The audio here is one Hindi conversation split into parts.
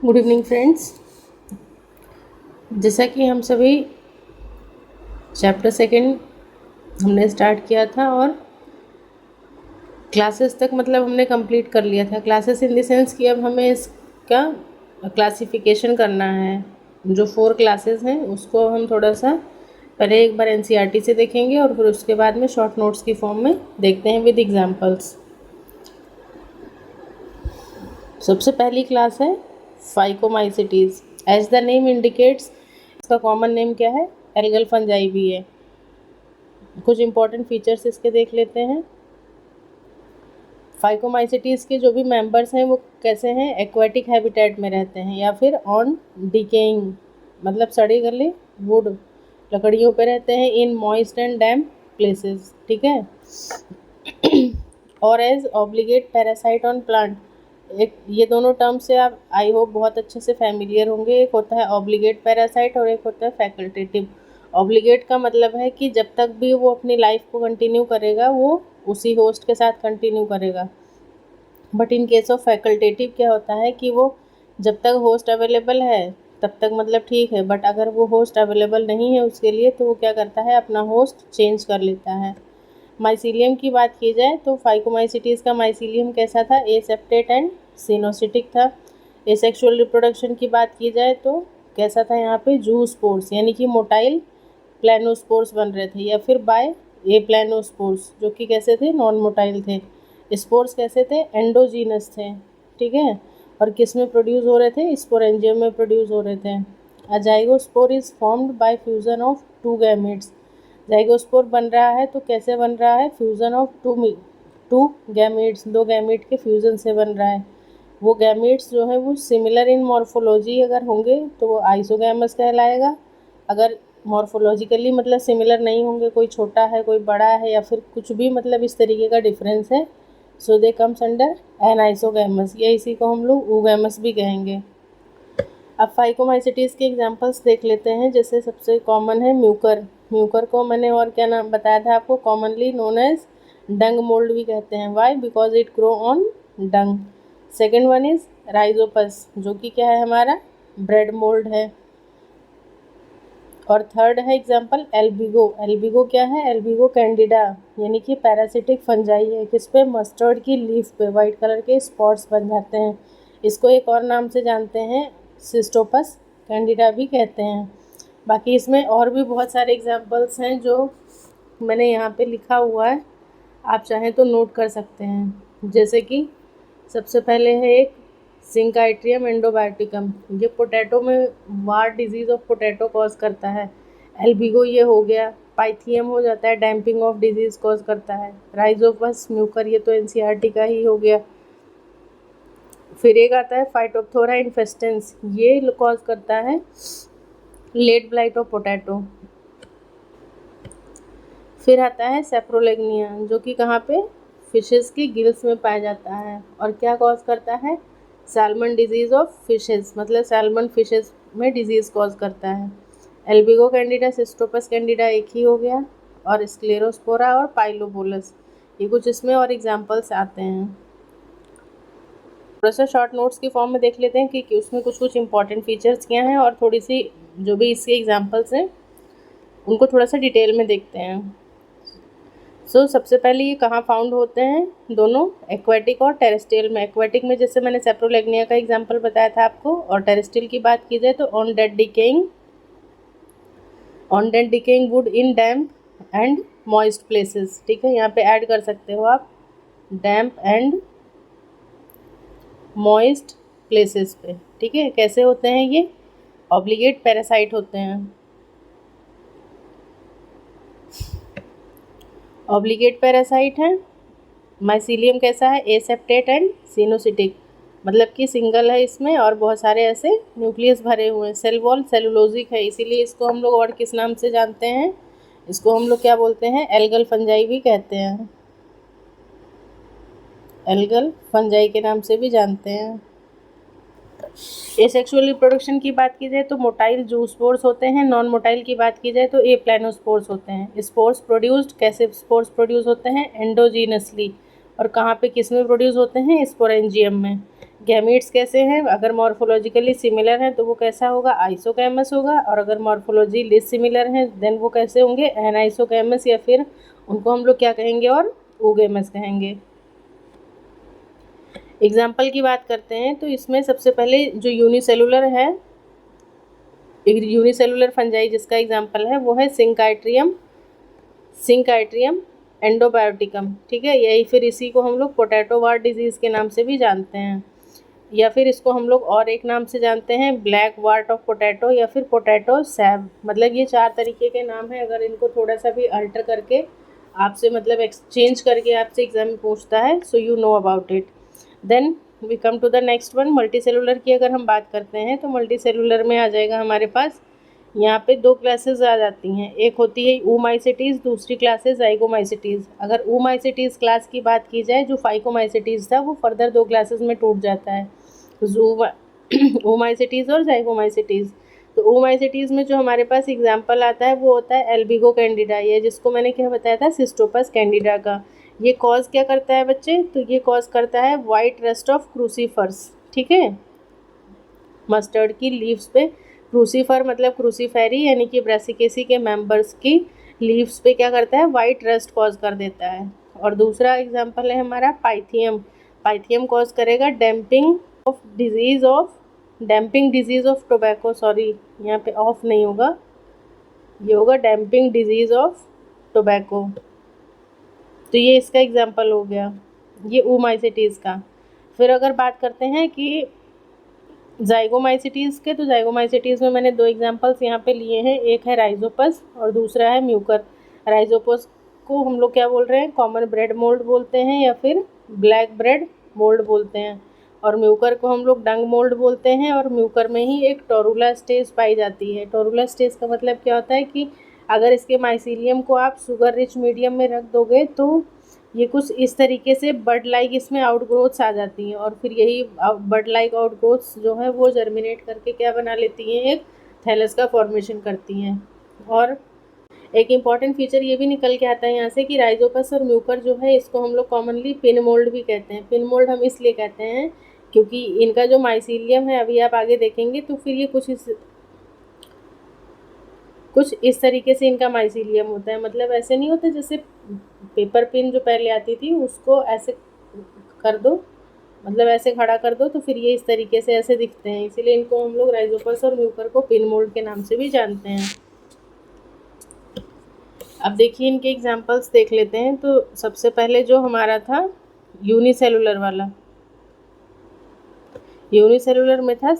Good evening friends. जैसा कि हम सभी चैप्टर सेकंड हमने स्टार्ट किया था और क्लासेस तक मतलब हमने कंप्लीट कर लिया था। क्लासेस इन द सेंस कि अब हमें इसका क्लासिफिकेशन करना है। जो 4 क्लासेस हैं उसको हम थोड़ा सा पहले एक बार एनसीईआरटी से देखेंगे और फिर उसके बाद में शॉर्ट नोट्स की फॉर्म में देखते हैं विद एग्जांपल्स। सबसे पहली क्लास है फाइकोमाइसिटीज़। एज द नेम इंडिकेट्स, इसका कॉमन नेम क्या है? एल्गल फंजाई भी है। कुछ इंपॉर्टेंट फीचर्स इसके देख लेते हैं। फाइकोमाइसिटीज़ के जो भी मेंबर्स हैं वो कैसे हैं? एक्वेटिक हैबिटेट में रहते हैं या फिर ऑन डिकेइंग मतलब सड़े गले वुड लकड़ियों पे रहते हैं, in moist and damp places. ठीक है। और as obligate parasite on plant. एक ये दोनों टर्म से आप आई होप बहुत अच्छे से फैमिलियर होंगे। एक होता है ऑब्लिगेट पैरासाइट और एक होता है फैकल्टेटिव। ऑब्लिगेट का मतलब है कि जब तक भी वो अपनी लाइफ को कंटिन्यू करेगा वो उसी होस्ट के साथ कंटिन्यू करेगा। But in case of facultative क्या होता है कि वो जब तक होस्ट अवेलेबल है तब तक मतलब ठीक है, बट अगर वो होस्ट अवेलेबल नहीं है उसके लिए तो वो क्या करता है, अपना होस्ट चेंज कर लेता है। माइसीलियम की बात की जाए तो फाइकोमाइसिटीज़ का माइसीलियम कैसा था? एसेप्टेट एंड सिनोसिटिक था। एसेक्सुअल रिप्रोडक्शन की बात की जाए तो कैसा था? यहाँ पे जूस्पोर्स यानी कि मोटाइल प्लानोस्पोर्स बन रहे थे, या फिर बाय ए प्लानोस्पोर्स जो कि कैसे थे? नॉन मोटाइल थे। स्पोर्स कैसे थे? एंडोजीनस थे। ठीक है। और किस में प्रोड्यूस हो रहे थे? स्पोरेंजियम में प्रोड्यूस हो रहे थे। A zygospore is formed by fusion of 2 gametes. Zygospore बन रहा है तो कैसे बन रहा है? Fusion of two gametes, 2 gamete के फ्यूजन से बन रहा है। वो गैमेट्स जो है वो सिमिलर इन मॉर्फोलॉजी अगर होंगे तो वो आइसोगैमस कहलाएगा। अगर मॉर्फोलॉजिकली मतलब सिमिलर नहीं होंगे, कोई छोटा है कोई बड़ा है या फिर कुछ भी मतलब इस तरीके का डिफरेंस है, सो दे कम्स अंडर एनाइसोगैमस, या इसी को हम लोग ऊगैमस भी कहेंगे। अब फाइकोमाइसिटीज़ के एग्जांपल्स देख लेते हैं। जैसे सबसे कॉमन है म्यूकर। म्यूकर को मैंने और क्या नाम बताया था आपको? Commonly known as dung mold भी कहते हैं। Why? Because it grow on dung. Second one is rhizopus जो कि क्या है हमारा? ब्रेड मोल्ड है। और थर्ड है एग्जाम्पल एल्बिगो। एल्बिगो क्या है? एल्बिगो कैंडिडा यानी कि पैरासिटिक फंजाई है। किस पे? मस्टर्ड की लीफ पे वाइट कलर के स्पॉट्स बन जाते हैं। इसको एक और नाम से जानते हैं, सिस्टोपस कैंडिडा भी कहते हैं। बाकी इसमें और भी बहुत सारे एग्जाम्पल्स हैं जो मैंने यहाँ पे लिखा हुआ है, आप चाहें तो नोट कर सकते हैं। जैसे कि सबसे पहले है एक सिंकाइट्रियम एंडोबायोटिकम। ये पोटैटो में वार डिजीज़ ऑफ पोटैटो कॉज करता है। एल्बिगो ये हो गया। पाइथियम हो जाता है, डैम्पिंग ऑफ डिजीज़ कॉज करता है। राइजोपस म्यूकर ये तो एनसीईआरटी का ही हो गया। फिर एक आता है फाइटोप्थोरा इन्फेस्टेंस, ये कॉज करता है लेट ब्लाइट ऑफ पोटैटो। फिर आता है सेप्रोलेग्निया जो कि कहाँ पे? फिशेस की गिल्स में पाया जाता है और क्या कॉज करता है? सैल्मन डिजीज़ ऑफ फिशेस, मतलब सैल्मन फिशेस में डिजीज़ कॉज करता है। एल्बिगो कैंडिडा, सिस्टोपस कैंडिडा एक ही हो गया, और स्क्लेरोस्पोरा और पाइलोबोलस ये कुछ इसमें और एग्जांपल्स आते हैं। थोड़ा सा शॉर्ट नोट्स की फॉर्म में देख लेते हैं कि उसमें कुछ कुछ इंपॉर्टेंट फीचर्स क्या हैं, और थोड़ी सी जो भी इसके एग्जांपल्स हैं उनको थोड़ा सा डिटेल में देखते हैं। सबसे पहले ये कहाँ फाउंड होते हैं? दोनों एक्वेटिक और टेरेस्ट्रियल में। एक्वेटिक में जैसे मैंने सेप्रोलेग्निया का एग्जांपल बताया था आपको, और टेरेस्ट्रियल की बात की जाए तो on dead decaying would in damp and moist places. ठीक है, यहाँ पे ऐड कर सकते हो आप डैम्प एंड मॉइस्ट प्लेसेस पे। ठीक है, कैसे होते हैं ये? ऑब्लिगेट पैरासाइट होते हैं। ऑब्लिगेट पैरासाइट हैं। माइसीलियम कैसा है? एसेप्टेट एंड सिनोसिटिक, मतलब कि सिंगल है इसमें और बहुत सारे ऐसे न्यूक्लियस भरे हुए हैं। सेल वॉल सेलुलोजिक है, इसीलिए इसको हम लोग और किस नाम से जानते हैं? इसको हम लोग क्या बोलते हैं? एल्गल फंजाई भी कहते हैं। एल्गल फंजाई के नाम से भी जानते हैं। एसेक्सुअल रिप्रोडक्शन की बात की जाए तो मोटाइल जूस्पोर्स होते हैं। नॉन मोटाइल की बात की जाए तो ए प्लानोस्पोर्स होते हैं। स्पोर्स प्रोड्यूस्ड, कैसे स्पोर्स प्रोड्यूस होते हैं? एंडोजीनसली। और कहाँ पे किस में प्रोड्यूस होते हैं? स्पोरेंजियम में। गैमीट्स कैसे हैं, अगर मॉर्फोलॉजिकली सिमिलर हैं तो वो कैसा होगा, आइसोगैमस होगा, और अगर मॉर्फोलॉजी लिस सिमिलर हैं देन वो कैसे होंगे, एनाइसोगैमस, या फिर उनको हम लोग क्या कहेंगे, और ओगेमस कहेंगे। एग्जाम्पल की बात करते हैं तो इसमें सबसे पहले जो यूनिसेलुलर है, यूनिसेलुलर फंजाई जिसका एग्जाम्पल है वो है सिंकाइट्रियम एंडोबायोटिकम, ठीक है। यही फिर इसी को हम लोग पोटैटो वार्ट डिजीज़ के नाम से भी जानते हैं, या फिर इसको हम लोग और एक नाम से जानते हैं, ब्लैक वार्ट ऑफ पोटैटो, या फिर पोटैटो सैब। मतलब ये 4 तरीके के नाम हैं। अगर इनको थोड़ा सा भी अल्टर करके आपसे मतलब एक्सचेंज करके आपसे एग्जाम में पूछता है, so you know about it. Then we come to the next one, multi cellular की अगर हम बात करते हैं तो मल्टी सेलुलर में आ जाएगा हमारे पास, यहाँ पे 2 क्लासेस आ जाती हैं। एक होती है oomaइसिटीज़, दूसरी क्लास है ज़ाइगोमाइसिटीज़। अगर oomaइसिटीज़ क्लास की बात की जाए, जो फाइकोमाइसिटीज़ था वो फर्दर 2 क्लासेस में टूट जाता है, oomaइसिटीज़ और ज़ाइगोमाइसिटीज़। तो oomaइसिटीज़ में जो हमारे पास एग्जाम्पल आता है वो होता है एल्बिगो कैंडिडा, ये जिसको मैंने क्या बताया था, सिस्टोपस कैंडिडा का। ये कॉज क्या करता है बच्चे, तो ये कॉज करता है वाइट रस्ट ऑफ क्रूसीफर्स, ठीक है। मस्टर्ड की लीव्स पे, क्रूसीफर मतलब क्रूसीफेरी यानी कि ब्रासिकेसी के मेंबर्स की लीव्स पे क्या करता है, वाइट रस्ट कॉज कर देता है। और दूसरा एग्जांपल है हमारा पाइथियम। पाइथियम कॉज करेगा damping disease of tobacco, sorry यहाँ पे ऑफ नहीं होगा, ये होगा डैम्पिंग डिजीज़ ऑफ टोबैको। तो ये इसका एग्जाम्पल हो गया, ये oomaइसिटीज़ का। फिर अगर बात करते हैं कि ज़ाइगोमाइसिटीज़ के, तो ज़ाइगोमाइसिटीज़ में मैंने 2 एग्जांपल्स यहाँ पे लिए हैं, एक है राइजोपस और दूसरा है म्यूकर। राइजोपस को हम लोग क्या बोल रहे हैं, कॉमन ब्रेड मोल्ड बोलते हैं या फिर ब्लैक ब्रेड मोल्ड बोलते हैं, और म्यूकर को हम लोग डंग मोल्ड बोलते हैं। और म्यूकर में ही एक टोरुला स्टेज पाई जाती है। टोरुला स्टेज का मतलब क्या होता है कि अगर इसके माइसीलियम को आप शुगर रिच मीडियम में रख दोगे तो ये कुछ इस तरीके से बड लाइक इसमें आउटग्रोथ्स आ जाती हैं, और फिर यही बड लाइक आउटग्रोथ्स जो है वो जर्मिनेट करके क्या बना लेती हैं, एक थैलस का फॉर्मेशन करती हैं। और एक इम्पॉर्टेंट फीचर ये भी निकल के आता है यहाँ से कि राइजोपस और म्यूकर जो है इसको हम लोग कॉमनली पिन मोल्ड भी कहते हैं। पिन मोल्ड हम इसलिए कहते हैं क्योंकि इनका जो माइसीलियम है, अभी आप आगे देखेंगे तो फिर ये कुछ इस तरीके से इनका माइसीलियम होता है। मतलब ऐसे नहीं होता जैसे पेपर पिन जो पहले आती थी उसको ऐसे कर दो, मतलब ऐसे खड़ा कर दो तो फिर ये इस तरीके से ऐसे दिखते हैं, इसीलिए इनको हम लोग राइजोपस और म्यूकर को पिन मोल्ड के नाम से भी जानते हैं। अब देखिए इनके एग्जांपल्स देख लेते हैं। तो सबसे पहले जो हमारा था यूनिसेलुलर वाला, यूनिसेलुलर में था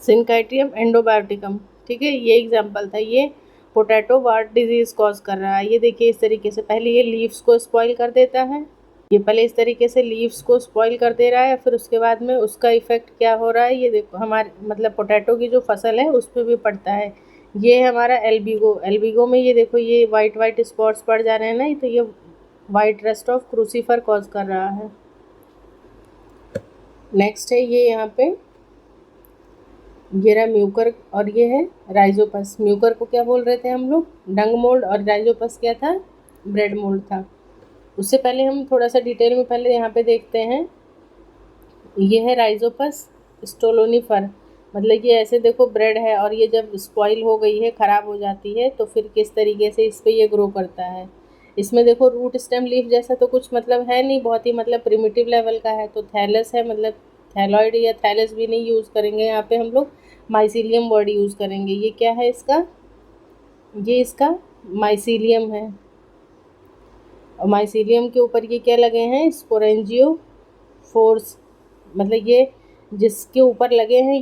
सिंकाइट्रियम एंडोबायोटिकम, ठीक है, ये एग्जाम्पल था। ये पोटैटो वार्ट डिजीज़ कॉज कर रहा है। ये देखिए इस तरीके से पहले ये लीव्स को स्पॉइल कर देता है, ये पहले इस तरीके से लीव्स को स्पॉइल कर दे रहा है, फिर उसके बाद में उसका इफ़ेक्ट क्या हो रहा है, ये देखो हमारे मतलब पोटैटो की जो फसल है उस पर भी पड़ता है। ये है हमारा एल्बिगो में ये देखो ये वाइट स्पॉट्स पड़ जा रहे हैं ना, तो ये white rust of crucifer cause कर रहा है। नेक्स्ट है ये यहाँ पे ये रहा म्यूकर और ये है राइजोपस। म्यूकर को क्या बोल रहे थे हम लोग, डंग मोल्ड, और राइजोपस क्या था, ब्रेड मोल्ड था। उससे पहले हम थोड़ा सा डिटेल में पहले यहाँ पे देखते हैं। ये है राइजोपस स्टोलोनिफर, मतलब ये ऐसे देखो ब्रेड है और ये जब स्पॉइल हो गई है, ख़राब हो जाती है, तो फिर किस तरीके से इस पर ये ग्रो करता है। इसमें देखो रूट स्टेम लीफ जैसा तो कुछ मतलब है नहीं, बहुत ही मतलब प्रिमिटिव लेवल का है। तो थैलस है, मतलब थैलॉइड या थैलस भी नहीं यूज़ करेंगे यहाँ पे, हम लोग माइसीलियम वर्ड यूज़ करेंगे। ये क्या है इसका, ये इसका माइसीलियम है, और माइसीलियम के ऊपर ये क्या लगे हैं, स्पोरेंजियो फोर्स, मतलब ये जिसके ऊपर लगे हैं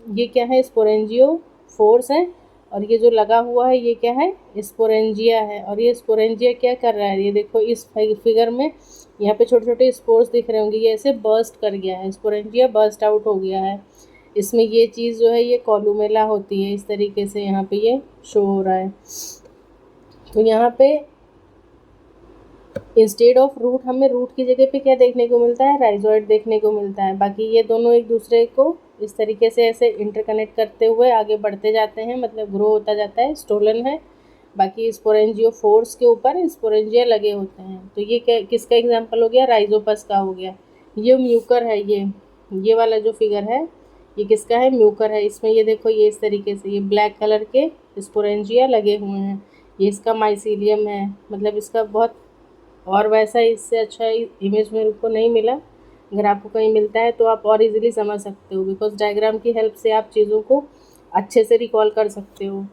ये क्या है, स्पोरेंजियो फोर्स है, और ये जो लगा हुआ है ये क्या है, स्पोरेंजिया है। और ये स्पोरेंजिया क्या कर रहा है, ये देखो इस फिगर में यहाँ पे छोटे छोटे स्पोर्स दिख रहे होंगे, ये ऐसे बर्स्ट कर गया है, स्पोरेंजिया बर्स्ट आउट हो गया है। इसमें ये चीज़ जो है ये कॉलुमेला होती है, इस तरीके से यहाँ पे ये शो हो रहा है। तो यहाँ पे इंस्टेड ऑफ रूट हमें रूट की जगह पे क्या देखने को मिलता है, राइजोइड देखने को मिलता है। बाकी ये दोनों एक दूसरे को इस तरीके से ऐसे इंटरकनेक्ट करते हुए आगे बढ़ते जाते हैं, मतलब ग्रो होता जाता है। स्टोलन है बाकी स्पोरेंजियोफोर्स के ऊपर स्पोरेंजिया लगे होते हैं। तो ये क्या किसका एग्जाम्पल हो गया, राइजोपस का हो गया। ये म्यूकर है, ये वाला जो फिगर है ये किसका है, म्यूकर है। इसमें ये देखो ये इस तरीके से ये ब्लैक कलर के स्पोरेंजिया लगे हुए हैं, ये इसका माइसीलियम है। मतलब इसका बहुत, और वैसा इससे अच्छा इमेज मेरे को नहीं मिला। अगर आपको कहीं मिलता है तो आप और इजीली समझ सकते हो, बिकॉज डायग्राम की हेल्प से आप चीज़ों को अच्छे से रिकॉल कर सकते हो।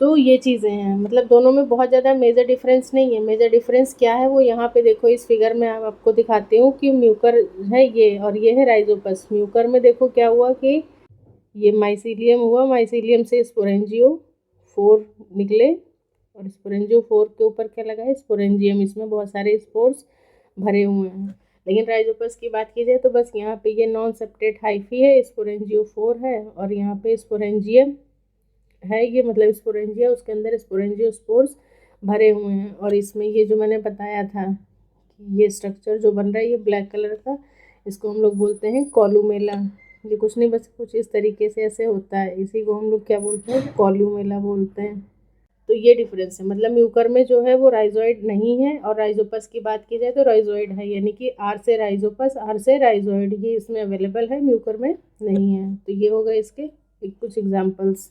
तो ये चीज़ें हैं, मतलब दोनों में बहुत ज़्यादा मेजर डिफरेंस नहीं है। मेजर डिफरेंस क्या है वो यहाँ पे देखो इस फिगर में आप आपको दिखाती हूँ कि म्यूकर है ये और ये है राइजोपस। म्यूकर में देखो क्या हुआ कि ये माइसीलियम हुआ, माइसीलियम से स्पोरेंजियो 4 निकले और स्पोरेंजियो 4 के ऊपर क्या लगा है, स्पोरेंजियम। इसमें बहुत सारे स्पोर्स भरे हुए हैं। लेकिन राइजोपस की बात की जाए तो बस यहाँ पे ये नॉन सेपरेट हाइफी है, स्पोरेंजियो 4 है और यहाँ पे स्पोरेंजियम है। ये मतलब स्पोरेंजिया, उसके अंदर स्पोरेंजियो स्पोर्स भरे हुए हैं। और इसमें ये जो मैंने बताया था कि ये स्ट्रक्चर जो बन रहा है ये ब्लैक कलर का, इसको हम लोग बोलते हैं कॉलूमेला। ये कुछ नहीं बस कुछ इस तरीके से ऐसे होता है, इसी को हम लोग क्या बोलते हैं, कॉलूमेला बोलते हैं। तो ये डिफरेंस है, मतलब म्यूकर में जो है वो राइजोइड नहीं है। और राइजोपस की बात की जाए तो राइजोइड है, यानी कि आर से राइजोपस, आर से राइजोइड, ये इसमें अवेलेबल है, म्यूकर में नहीं है। तो ये हो गए इसके कुछ examples.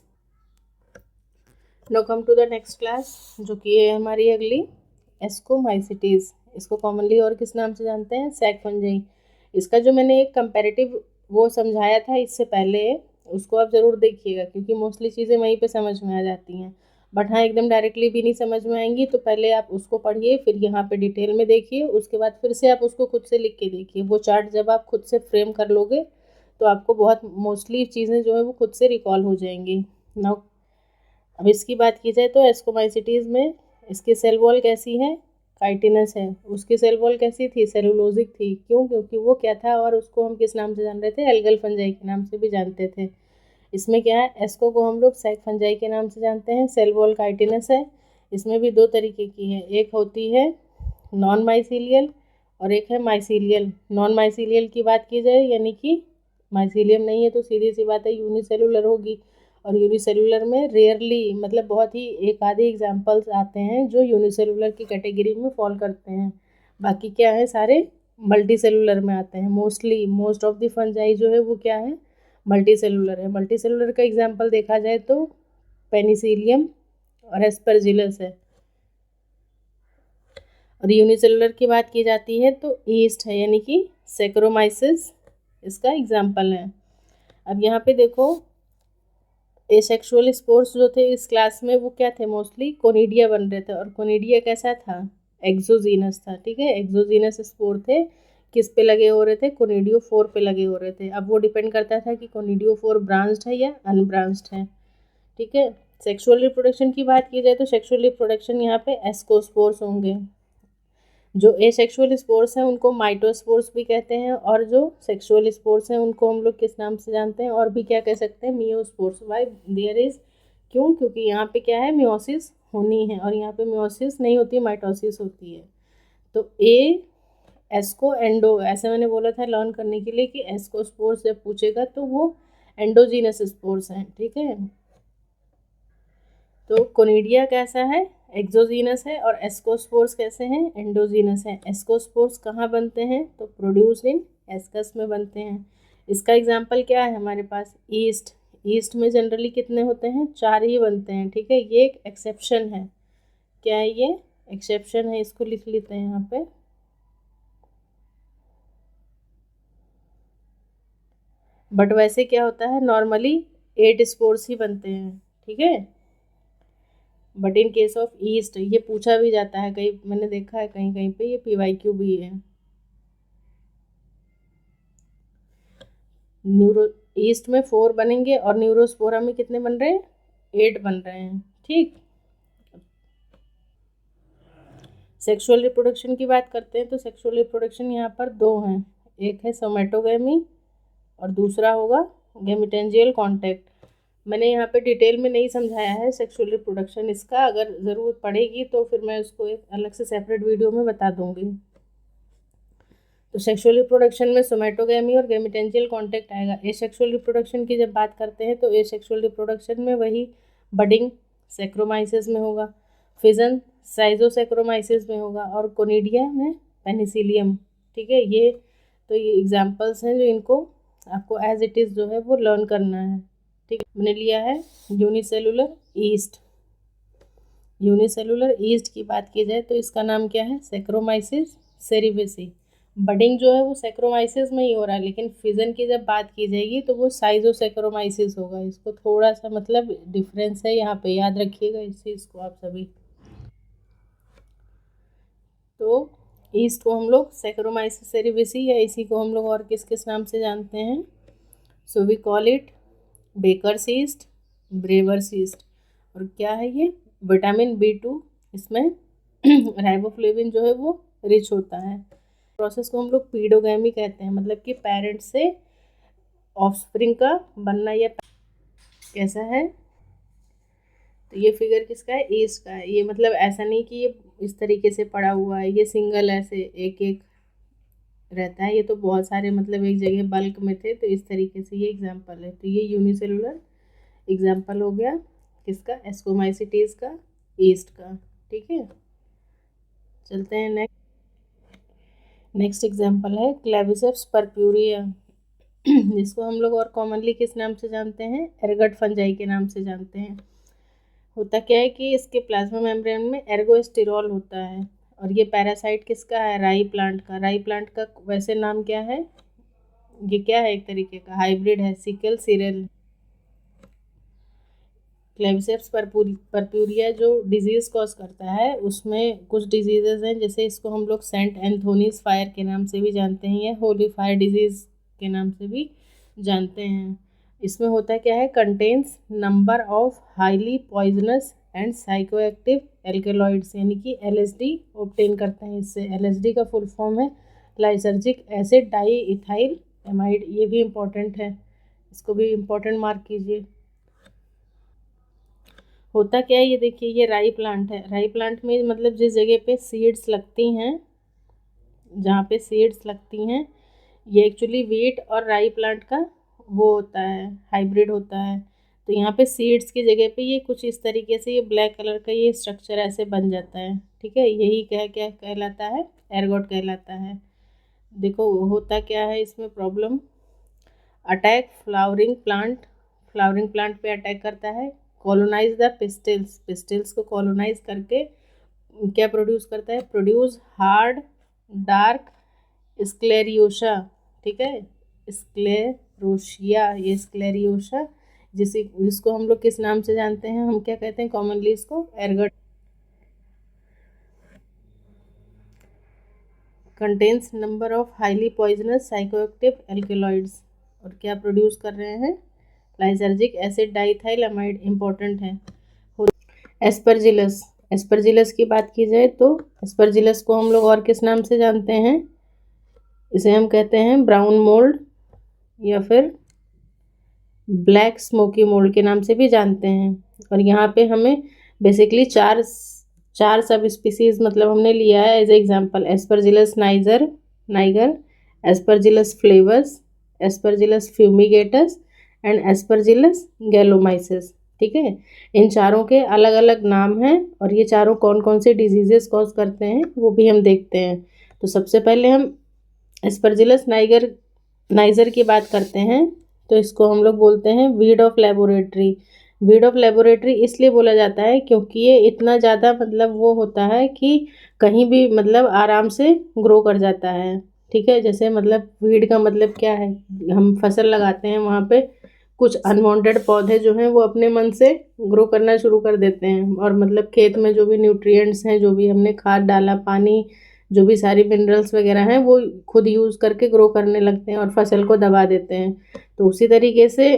Now come to the next class, जो कि है हमारी अगली एस्कोमाइसिटीज़। इसको कॉमनली और किस नाम से जानते हैं, सैक फंजाई। इसका जो मैंने एक कंपैरेटिव वो समझाया था इससे पहले, उसको आप ज़रूर देखिएगा क्योंकि मोस्टली चीज़ें वहीं पे समझ में आ जाती हैं। बट हाँ, एकदम डायरेक्टली भी नहीं समझ में आएंगी, तो पहले आप उसको पढ़िए, फिर यहाँ पे डिटेल में देखिए, उसके बाद फिर से आप उसको खुद से लिख के देखिए। वो चार्ट जब आप खुद से फ्रेम कर लोगे तो आपको बहुत मोस्टली चीज़ें जो है वो खुद से रिकॉल हो जाएंगी। नाउ अब इसकी बात की जाए तो एस्कोमाइसिटीज़ में इसकी सेल वॉल कैसी है, काइटिनस है। उसकी सेल वॉल कैसी थी, सेलुलोजिक थी। क्यों, क्योंकि वो क्या था और उसको हम किस नाम से जान रहे थे, एल्गल फंजाई के नाम से भी जानते थे। इसमें क्या है, एस्को को हम लोग सैक फंजाई के नाम से जानते हैं, सेल वॉल काइटिनस है। इसमें भी दो तरीके की है, एक होती है नॉन माइसीलियल और एक है माइसीलियल। नॉन माइसीलियल की बात की जाए यानी कि माइसीलियम नहीं है तो सीधी सी बात है यूनिसेलुलर होगी। और यूनिसेलुलर में रेयरली, मतलब बहुत ही एक आधे एग्जाम्पल्स आते हैं जो यूनिसेलुलर की कैटेगरी में फॉल करते हैं। बाकी क्या है, सारे मल्टी सेलुलर में आते हैं। Mostly most of the fungi जो है वो क्या है, मल्टी सेलुलर है। मल्टी सेलुलर का एग्जाम्पल देखा जाए तो पेनिसिलियम और एस्परजिलस है। और यूनिसेलुलर की बात की जाती है तो ईस्ट है, यानी कि सेक्रोमाइसिस इसका एग्जाम्पल है। अब यहाँ पे देखो एसेक्सुअल स्पोर्स जो थे इस क्लास में वो क्या थे, मोस्टली कोनिडिया बन रहे थे। और कोनिडिया कैसा था, एक्सोजीनस था। ठीक है, एक्सोजीनस स्पोर थे, किस पे लगे हो रहे थे, कोनिडियो 4 पे लगे हो रहे थे। अब वो डिपेंड करता था कि कोनिडियो 4 ब्रांच्ड है या अनब्रांच्ड है। ठीक है, सेक्सुअल रिप्रोडक्शन की बात की जाए तो सेक्सुअल रिप्रोडक्शन यहाँ पे एस्कोस्पोर्स होंगे। जो एसेक्सुअल स्पोर्स हैं उनको माइटोस्पोर्स भी कहते हैं, और जो सेक्सुअल स्पोर्स हैं उनको हम लोग किस नाम से जानते हैं, और भी क्या कह सकते हैं, मियोस्पोर्स। वाई देयर इज, क्यों, क्योंकि यहाँ पे क्या है, मियोसिस होनी है और यहाँ पे मियोसिस नहीं होती, माइटोसिस होती है। तो ए एस्को एंडो, ऐसे मैंने बोला था लर्न करने के लिए कि एस्कोस्पोर्स जब पूछेगा तो वो एंडोजीनस स्पोर्स हैं। ठीक है, तो कोनिडिया कैसा है, एक्सोजीनस है, और एस्कोस्पोर्स कैसे हैं, एंडोजीनस है। एस्कोस्पोर्स कहाँ बनते हैं, तो प्रोड्यूस इन एस्कस में बनते हैं। इसका एग्जाम्पल क्या है हमारे पास, ईस्ट। ईस्ट में जनरली कितने होते हैं, 4 ही बनते हैं। ठीक है, ये एक एक्सेप्शन है। क्या है ये, एक्सेप्शन है, इसको लिख लेते हैं यहाँ पे। बट वैसे क्या होता है, नॉर्मली 8 स्पोर्स ही बनते हैं। ठीक है, but in case of east ये पूछा भी जाता है, कहीं मैंने देखा है कहीं कहीं पे ये PYQ भी है। न्यूरो ईस्ट में 4 बनेंगे और न्यूरोस्पोरा में कितने बन रहे हैं, 8 बन रहे हैं। ठीक, सेक्सुअल रिप्रोडक्शन की बात करते हैं तो सेक्सुअल रिप्रोडक्शन यहाँ पर 2 हैं, एक है सोमेटोगेमी और दूसरा होगा गेमिटेंजियल कॉन्टैक्ट। मैंने यहाँ पे डिटेल में नहीं समझाया है सेक्सुअल रिप्रोडक्शन इसका, अगर ज़रूरत पड़ेगी तो फिर मैं उसको एक अलग से सेपरेट वीडियो में बता दूँगी। तो सेक्सुअल रिप्रोडक्शन में सोमेटोगेमी और गेमिटेंजियल कॉन्टैक्ट आएगा। एसेक्सुअल रिप्रोडक्शन की जब बात करते हैं तो एसेक्सुअल रिप्रोडक्शन में वही बडिंग सैक्रोमाइसिस में होगा, फिजन साइजोसैक्रोमाइसिस में होगा, और कोनिडिया में पेनिसिलियम। ठीक है, ये एग्जांपल्स हैं जो इनको आपको एज इट इज़ जो है वो लर्न करना है। ठीक है, मैंने लिया है यूनिसेलुलर ईस्ट। यूनिसेलुलर ईस्ट की बात की जाए तो इसका नाम क्या है, सैक्रोमाइसिस सेरिवेसी। बडिंग जो है वो सैक्रोमाइसिस में ही हो रहा है, लेकिन फिजन की जब बात की जाएगी तो वो साइजोसैक्रोमाइसिस होगा। इसको थोड़ा सा मतलब डिफरेंस है यहाँ पे, याद रखिएगा इस चीज़ को आप सभी। तो ईस्ट को हम लोग सैक्रोमाइसिस सेरिवेसी, या इसी को हम लोग और किस किस नाम से जानते हैं, so we call it bakers yeast, brewers yeast. और क्या है ये, विटामिन B2 इसमें राइबोफ्लेविन जो है वो रिच होता है। प्रोसेस को हम लोग पीडोगैमी कहते हैं, मतलब कि पेरेंट्स से ऑफस्प्रिंग का बनना। या कैसा है, तो ये फिगर किसका है, ईस्ट का है। ये मतलब ऐसा नहीं कि ये इस तरीके से पड़ा हुआ है, ये सिंगल ऐसे एक एक रहता है, ये तो बहुत सारे मतलब एक जगह बल्क में थे, तो इस तरीके से ये एग्जाम्पल है। तो ये यूनिसेलुलर एग्जाम्पल हो गया किसका, एस्कोमाइसिटीज का, ईस्ट का। ठीक है, चलते हैं नेक्स्ट एग्जाम्पल है क्लेविसेप्स परप्यूरिया, जिसको हम लोग और कॉमनली किस नाम से जानते हैं, एरगट फंजाई के नाम से जानते हैं। होता क्या है कि इसके प्लाज्मा मेम्ब्रेन में एर्गोस्टिरॉल होता है, और ये पैरासाइट किसका है, राई प्लांट का। राई प्लांट का वैसे नाम क्या है, ये क्या है, एक तरीके का हाइब्रिड है, सिकल सीरियल। क्लेविसेप्स परप्यूरिया जो डिजीज़ कॉज करता है, उसमें कुछ डिजीजेज हैं, जैसे इसको हम लोग सेंट एंथोनीज फायर के नाम से भी जानते हैं, या होली फायर डिजीज़ के नाम से भी जानते हैं। इसमें होता क्या है, contains number of highly poisonous and psychoactive alkaloids, यानी कि LSD ऑब्टेन करते हैं इससे। LSD का फुल फॉर्म है lysergic acid di ethyl amide. ये भी इम्पॉर्टेंट है, इसको भी इम्पॉर्टेंट मार्क कीजिए। होता क्या है, ये देखिए, ये राई प्लांट है। राई प्लांट में मतलब जिस जगह पे सीड्स लगती हैं, जहाँ पे सीड्स लगती हैं, ये एक्चुअली वीट और राई प्लांट का वो होता है, हाइब्रिड होता है। तो यहाँ पे सीड्स की जगह पे ये कुछ इस तरीके से ये ब्लैक कलर का ये स्ट्रक्चर ऐसे बन जाता है। ठीक है, यही क्या क्या कहलाता है, एर्गोट कहलाता है। देखो होता क्या है इसमें प्रॉब्लम, अटैक फ्लावरिंग प्लांट पे अटैक करता है, कॉलोनाइज द पिस्टिल्स को कॉलोनाइज करके क्या प्रोड्यूस करता है, प्रोड्यूस हार्ड डार्क स्क्लेरियोशा। ठीक है, स्क्लेरोशिया, ये स्क्लेरियोशा, जिसको हम लोग किस नाम से जानते हैं, हम क्या कहते हैं कॉमनली, इसको एर्गट। Contains number of highly poisonous psychoactive alkaloids, और क्या प्रोड्यूस कर रहे हैं, lysergic acid diethyl amide, important है। एस्परजिलस की बात की जाए तो एस्परजिलस को हम लोग और किस नाम से जानते हैं, इसे हम कहते हैं ब्राउन मोल्ड या फिर ब्लैक स्मोकी मोल्ड के नाम से भी जानते हैं। और यहाँ पे हमें बेसिकली चार सब स्पीसीज मतलब हमने लिया है as example, Aspergillus niger, Aspergillus flavus, Aspergillus fumigatus and Aspergillus galomycis. ठीक है, इन चारों के अलग अलग नाम हैं, और ये चारों कौन कौन से डिजीजेस कॉज करते हैं वो भी हम देखते हैं। तो सबसे पहले हम एस्परजिलस नाइजर की बात करते हैं, तो इसको हम लोग बोलते हैं weed of laboratory. Weed of laboratory इसलिए बोला जाता है क्योंकि ये इतना ज़्यादा मतलब वो होता है कि कहीं भी मतलब आराम से ग्रो कर जाता है। ठीक है, जैसे मतलब वीड का मतलब क्या है, हम फसल लगाते हैं, वहाँ पे कुछ अनवांटेड पौधे जो हैं वो अपने मन से ग्रो करना शुरू कर देते हैं, और मतलब खेत में जो भी न्यूट्रिएंट्स हैं, जो भी हमने खाद डाला, पानी, जो भी सारी मिनरल्स वगैरह हैं, वो खुद यूज़ करके ग्रो करने लगते हैं और फसल को दबा देते हैं। तो उसी तरीके से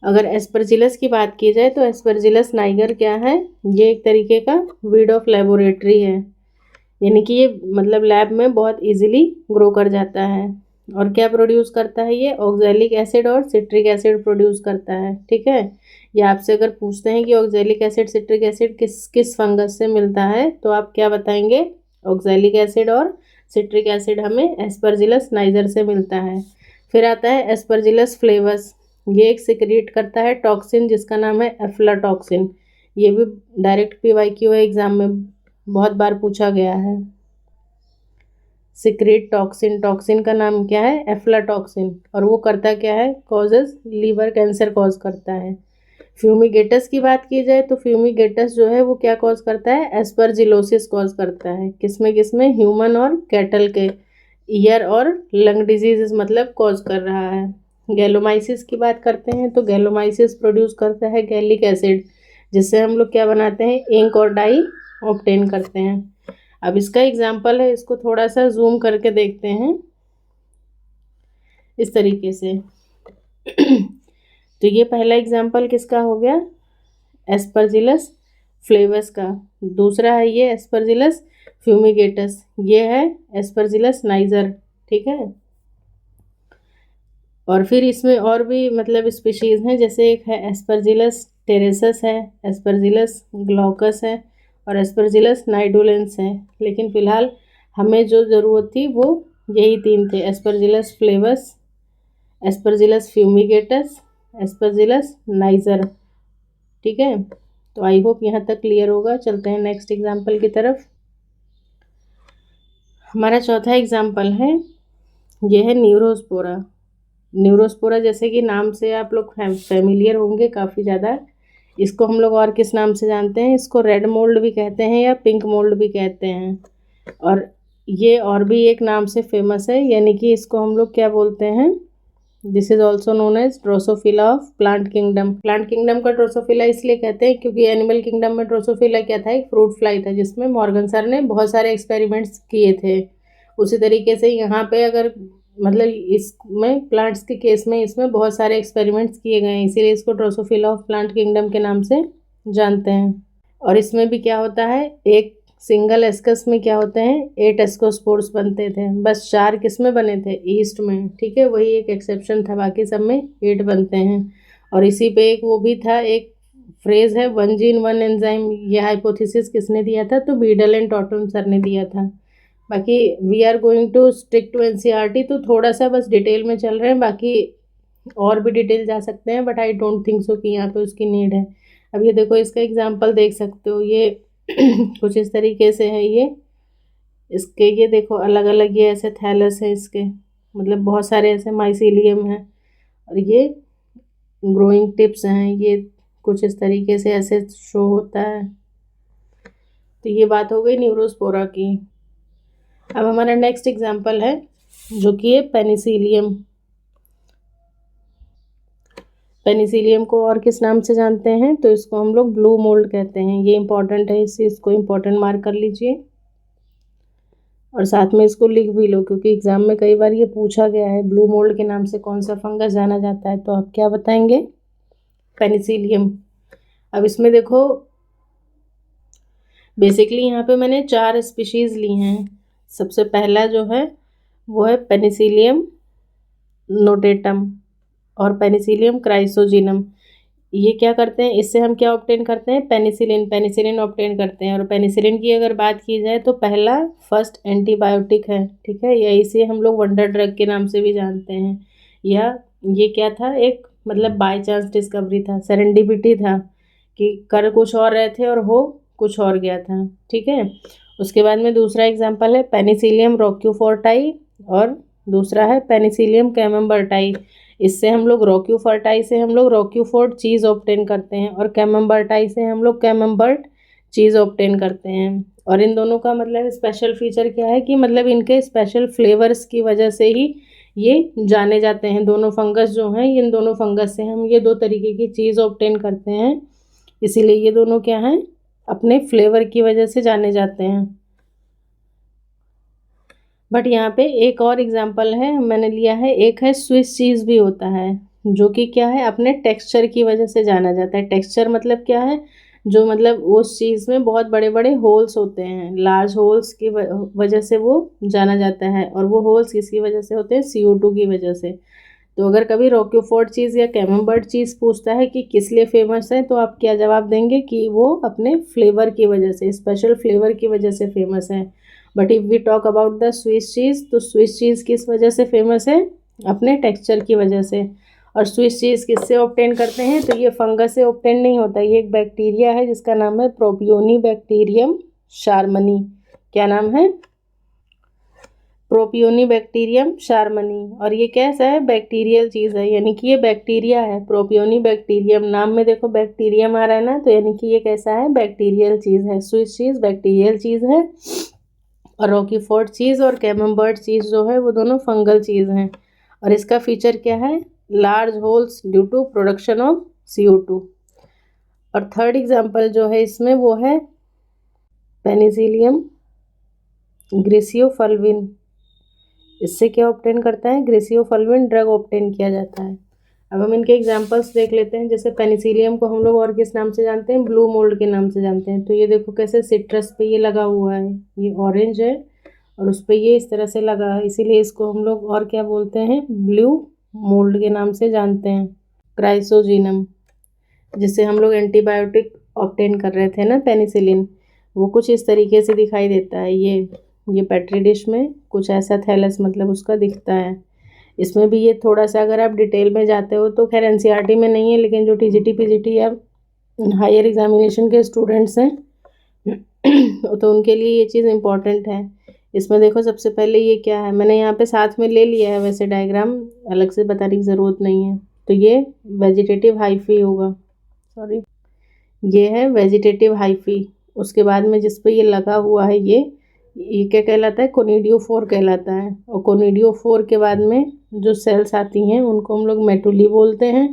अगर एस्परजिलस की बात की जाए तो एस्परजिलस नाइगर क्या है, ये एक तरीके का वीड ऑफ लेबोरेटरी है, यानी कि ये मतलब लैब में बहुत इजीली ग्रो कर जाता है। और क्या प्रोड्यूस करता है, ये ऑक्जेलिक एसिड और सिट्रिक एसिड प्रोड्यूस करता है। ठीक है, ये आपसे अगर पूछते हैं कि ऑक्जेलिक एसिड सिट्रिक एसिड किस किस फंगस से मिलता है, तो आप क्या बताएंगे, ऑक्जेलिक एसिड और सिट्रिक एसिड हमें एस्परजिलस नाइजर से मिलता है। फिर आता है एस्परजिलस फ्लेवस, ये एक सिक्रीट करता है टॉक्सिन जिसका नाम है एफ्लाटॉक्सिन। ये भी डायरेक्ट PYQ एग्ज़ाम में बहुत बार पूछा गया है। सिक्रेट टॉक्सिन, टॉक्सिन का नाम क्या है? एफ्लाटॉक्सिन, और वो करता क्या है? कॉजेज लीवर कैंसर कॉज करता है। फ्यूमिगेटस की बात की जाए तो फ्यूमिगेटस जो है वो क्या कॉज करता है? एस्परजिलोसिस कॉज करता है। किसमें किसमें? ह्यूमन और कैटल के ईयर और लंग डिजीज मतलब कॉज कर रहा है। गैलोमाइसिस की बात करते हैं तो गैलोमाइसिस प्रोड्यूस करता है गैलिक एसिड, जिससे हम लोग क्या बनाते हैं? इंक और डाई ऑब्टेन करते हैं। अब इसका एग्जाम्पल है, इसको थोड़ा सा जूम करके देखते हैं इस तरीके से। तो ये पहला एग्जाम्पल किसका हो गया? एस्परजिलस फ्लेवस का। दूसरा है ये एस्परजिलस फ्यूमिगेटस, ये है एस्परजिलस नाइजर, ठीक है। और फिर इसमें और भी मतलब स्पीशीज़ हैं, जैसे एक है एस्परजिलस टेरेसस है, एस्परजिलस ग्लॉकस है और एस्परजिलस नाइडुलेंस है। लेकिन फ़िलहाल हमें जो ज़रूरत थी वो यही तीन थे, Aspergillus flavus, Aspergillus fumigatus, Aspergillus niger, ठीक है। तो आई होप यहाँ तक क्लियर होगा। चलते हैं नेक्स्ट एग्जाम्पल की तरफ। हमारा चौथा एग्जाम्पल है, ये है न्यूरोस्पोरा। न्यूरोस्पोरा जैसे कि नाम से आप लोग फैमिलियर होंगे काफ़ी ज़्यादा। इसको हम लोग और किस नाम से जानते हैं? इसको रेड मोल्ड भी कहते हैं या पिंक मोल्ड भी कहते हैं। और ये और भी एक नाम से फेमस है, यानी कि इसको हम लोग क्या बोलते हैं? This is also known as drosophila of plant kingdom. Plant kingdom का ड्रोसोफिला इसलिए कहते हैं क्योंकि एनिमल किंगडम में ड्रोसोफिला क्या था? एक फ्रूट फ्लाई था, जिसमें मॉर्गन सर ने बहुत सारे एक्सपेरिमेंट्स किए थे। उसी तरीके से यहाँ पे अगर मतलब इसमें प्लांट्स के केस में इसमें बहुत सारे एक्सपेरिमेंट्स किए गए हैं, इसीलिए इसको ड्रोसोफिला ऑफ प्लांट किंगडम के नाम से जानते हैं। और इसमें भी क्या होता है? एक सिंगल एस्कस में क्या होते हैं? 8 एस्कोस्पोर्स बनते थे, बस 4 किस में बने थे? ईस्ट में, ठीक है। वही एक एक्सेप्शन था, बाकी सब में 8 बनते हैं। और इसी पे एक वो भी था, एक फ्रेज है, 1 जीन 1 एंजाइम। ये हाइपोथेसिस किसने दिया था? तो बीडल एंड टॉटन सर ने दिया था। बाकी we are going to stick to NCERT, तो थोड़ा सा बस डिटेल में चल रहे हैं, बाकी और भी डिटेल जा सकते हैं, but I don't think so कि यहाँ पे उसकी नीड है। अब ये देखो, इसका एग्जांपल देख सकते हो, ये कुछ इस तरीके से है। ये इसके ये देखो अलग अलग ये ऐसे थैलस है इसके, मतलब बहुत सारे ऐसे माइसीलियम हैं, और ये ग्रोइंग टिप्स हैं, ये कुछ इस तरीके से ऐसे शो होता है। तो ये बात हो गई न्यूरोस्पोरा की। अब हमारा नेक्स्ट एग्जाम्पल है जो कि है पेनिसिलियम। पेनिसिलियम को और किस नाम से जानते हैं? तो इसको हम लोग ब्लू मोल्ड कहते हैं। ये इंपॉर्टेंट है, इसको इंपॉर्टेंट मार्क कर लीजिए और साथ में इसको लिख भी लो, क्योंकि एग्जाम में कई बार ये पूछा गया है, ब्लू मोल्ड के नाम से कौन सा फंगस जाना जाता है? तो आप क्या बताएंगे? पेनिसिलियम। अब इसमें देखो, बेसिकली यहाँ पे मैंने 4 स्पीशीज़ ली हैं। सबसे पहला जो है वो है पेनिसिलियम नोटेटम और पेनिसिलियम क्राइसोजिनम। ये क्या करते हैं? इससे हम क्या ऑब्टेन करते हैं? पेनिसिलिन ऑब्टेन करते हैं। और पेनिसिलिन की अगर बात की जाए तो पहला फर्स्ट एंटीबायोटिक है, ठीक है। या इसे हम लोग वंडर ड्रग के नाम से भी जानते हैं। या ये क्या था? एक मतलब बाय चांस डिस्कवरी था, सेरेंडिपिटी था कि कर कुछ और रहे थे और हो कुछ और गया था, ठीक है। उसके बाद में दूसरा एग्जाम्पल है पेनिसिलियम रोक्यूफोर्टाई और दूसरा है पेनिसिलियम कैमेम्बर्टाई। इससे हम लोग रोक्यूफोर्टाई से हम लोग रोक्यूफोर्ट चीज़ ऑब्टेन करते हैं और कैमेम्बर्टाई से हम लोग कैमेम्बर्ट चीज़ ऑब्टेन करते हैं। और इन दोनों का मतलब स्पेशल फीचर क्या है कि मतलब इनके स्पेशल फ्लेवर्स की वजह से ही ये जाने जाते हैं। दोनों फंगस जो हैं, इन दोनों फंगस से हम ये 2 तरीके की चीज़ ऑब्टेन करते हैं, इसीलिए ये दोनों क्या हैं? अपने फ्लेवर की वजह से जाने जाते हैं। बट यहाँ पे एक और एग्जाम्पल है मैंने लिया है, एक है स्विस चीज़ भी होता है, जो कि क्या है? अपने टेक्सचर की वजह से जाना जाता है। टेक्सचर मतलब क्या है? जो मतलब उस चीज़ में बहुत बड़े बड़े होल्स होते हैं, लार्ज होल्स की वजह से वो जाना जाता है। और वो होल्स किसकी वजह से होते हैं? CO2 की वजह से। तो अगर कभी रोक्यूफोर्ट चीज़ या कैमेम्बर्ट चीज़ पूछता है कि किस लिए फेमस है, तो आप क्या जवाब देंगे? कि वो अपने फ्लेवर की वजह से, स्पेशल फ्लेवर की वजह से फेमस है। But if we talk about the Swiss cheese, तो स्विस चीज़ किस वजह से फेमस है? अपने टेक्सचर की वजह से। और स्विस चीज़ किससे ऑब्टेन करते हैं, तो ये फंगस से ऑब्टेन नहीं होता, ये एक बैक्टीरिया है जिसका नाम है प्रोपियोनी बैक्टीरियम शार्मनी। क्या नाम है, प्रोपियोनी बैक्टीरियम शार्मनी। और ये कैसा है, बैक्टीरियल चीज़ है, यानी कि ये बैक्टीरिया है। प्रोपियोनी बैक्टीरियम, नाम में देखो बैक्टीरियम आ रहा है ना, तो यानी कि ये कैसा है, बैक्टीरियल चीज़ है। स्विस चीज़ बैक्टीरियल चीज़ है और रॉकीफोर्ड चीज़ और कैमम्बर्ट चीज़ जो है वो दोनों फंगल चीज़ हैं। और इसका फीचर क्या है, large holes due to production of CO2। और थर्ड एग्जांपल जो है इसमें वो है पेनिसिलियम ग्रेसियोफल्विन। इससे क्या ऑब्टेन करता है, ग्रेसियोफल्विन ड्रग ऑब्टेन किया जाता है। अब हम इनके एग्जांपल्स देख लेते हैं। जैसे पेनिसिलियम को हम लोग और किस नाम से जानते हैं, ब्लू मोल्ड के नाम से जानते हैं। तो ये देखो कैसे सिट्रस पे ये लगा हुआ है, ये ऑरेंज है और उस पर ये इस तरह से लगा है, इसीलिए इसको हम लोग और क्या बोलते हैं, ब्लू मोल्ड के नाम से जानते हैं। क्राइसोजीनम, जिससे हम लोग एंटीबायोटिक ऑब्टेन कर रहे थे ना, पेनिसिलिन, वो कुछ इस तरीके से दिखाई देता है। ये पेट्री डिश में कुछ ऐसा थैलस मतलब उसका दिखता है। इसमें भी ये थोड़ा सा अगर आप डिटेल में जाते हो तो खैर NCERT में नहीं है, लेकिन जो TGT PGT या हायर एग्जामिनेशन के स्टूडेंट्स हैं तो उनके लिए ये चीज़ इम्पॉर्टेंट है। इसमें देखो सबसे पहले ये क्या है, मैंने यहाँ पे साथ में ले लिया है, वैसे डायग्राम अलग से बताने की ज़रूरत नहीं है। तो ये वेजिटेटिव हाइफी होगा, सॉरी ये है वेजिटेटिव हाइफी। उसके बाद में जिस पे ये लगा हुआ है ये क्या कहलाता है, कोनिडियोफोर कहलाता है। और कोनिडियोफोर के बाद में जो सेल्स आती हैं उनको हम लोग मेटुली बोलते हैं।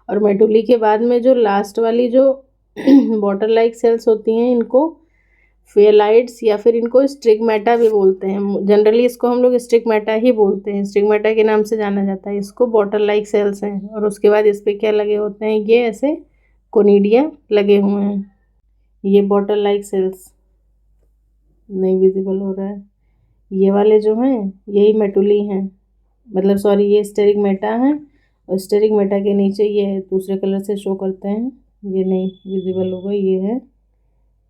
और मेटुली के बाद में जो लास्ट वाली जो बॉटल लाइक सेल्स होती हैं इनको फेलाइड्स या फिर इनको स्टिग्मेटा भी बोलते हैं। जनरली इसको हम लोग स्टिग्मेटा ही बोलते हैं, स्टिग्मेटा के नाम से जाना जाता है इसको। बॉटल लाइक सेल्स हैं और उसके बाद इस पर क्या लगे होते हैं, ये ऐसे कोनिडिया लगे हुए हैं। ये बॉटल लाइक सेल्स नहीं विजिबल हो रहा है, ये वाले जो हैं यही मेटुली हैं, मतलब सॉरी ये स्टेरिगमेटा हैं और स्टेरिगमेटा के नीचे ये है, दूसरे कलर से शो करते हैं, ये नहीं विजिबल होगा। ये है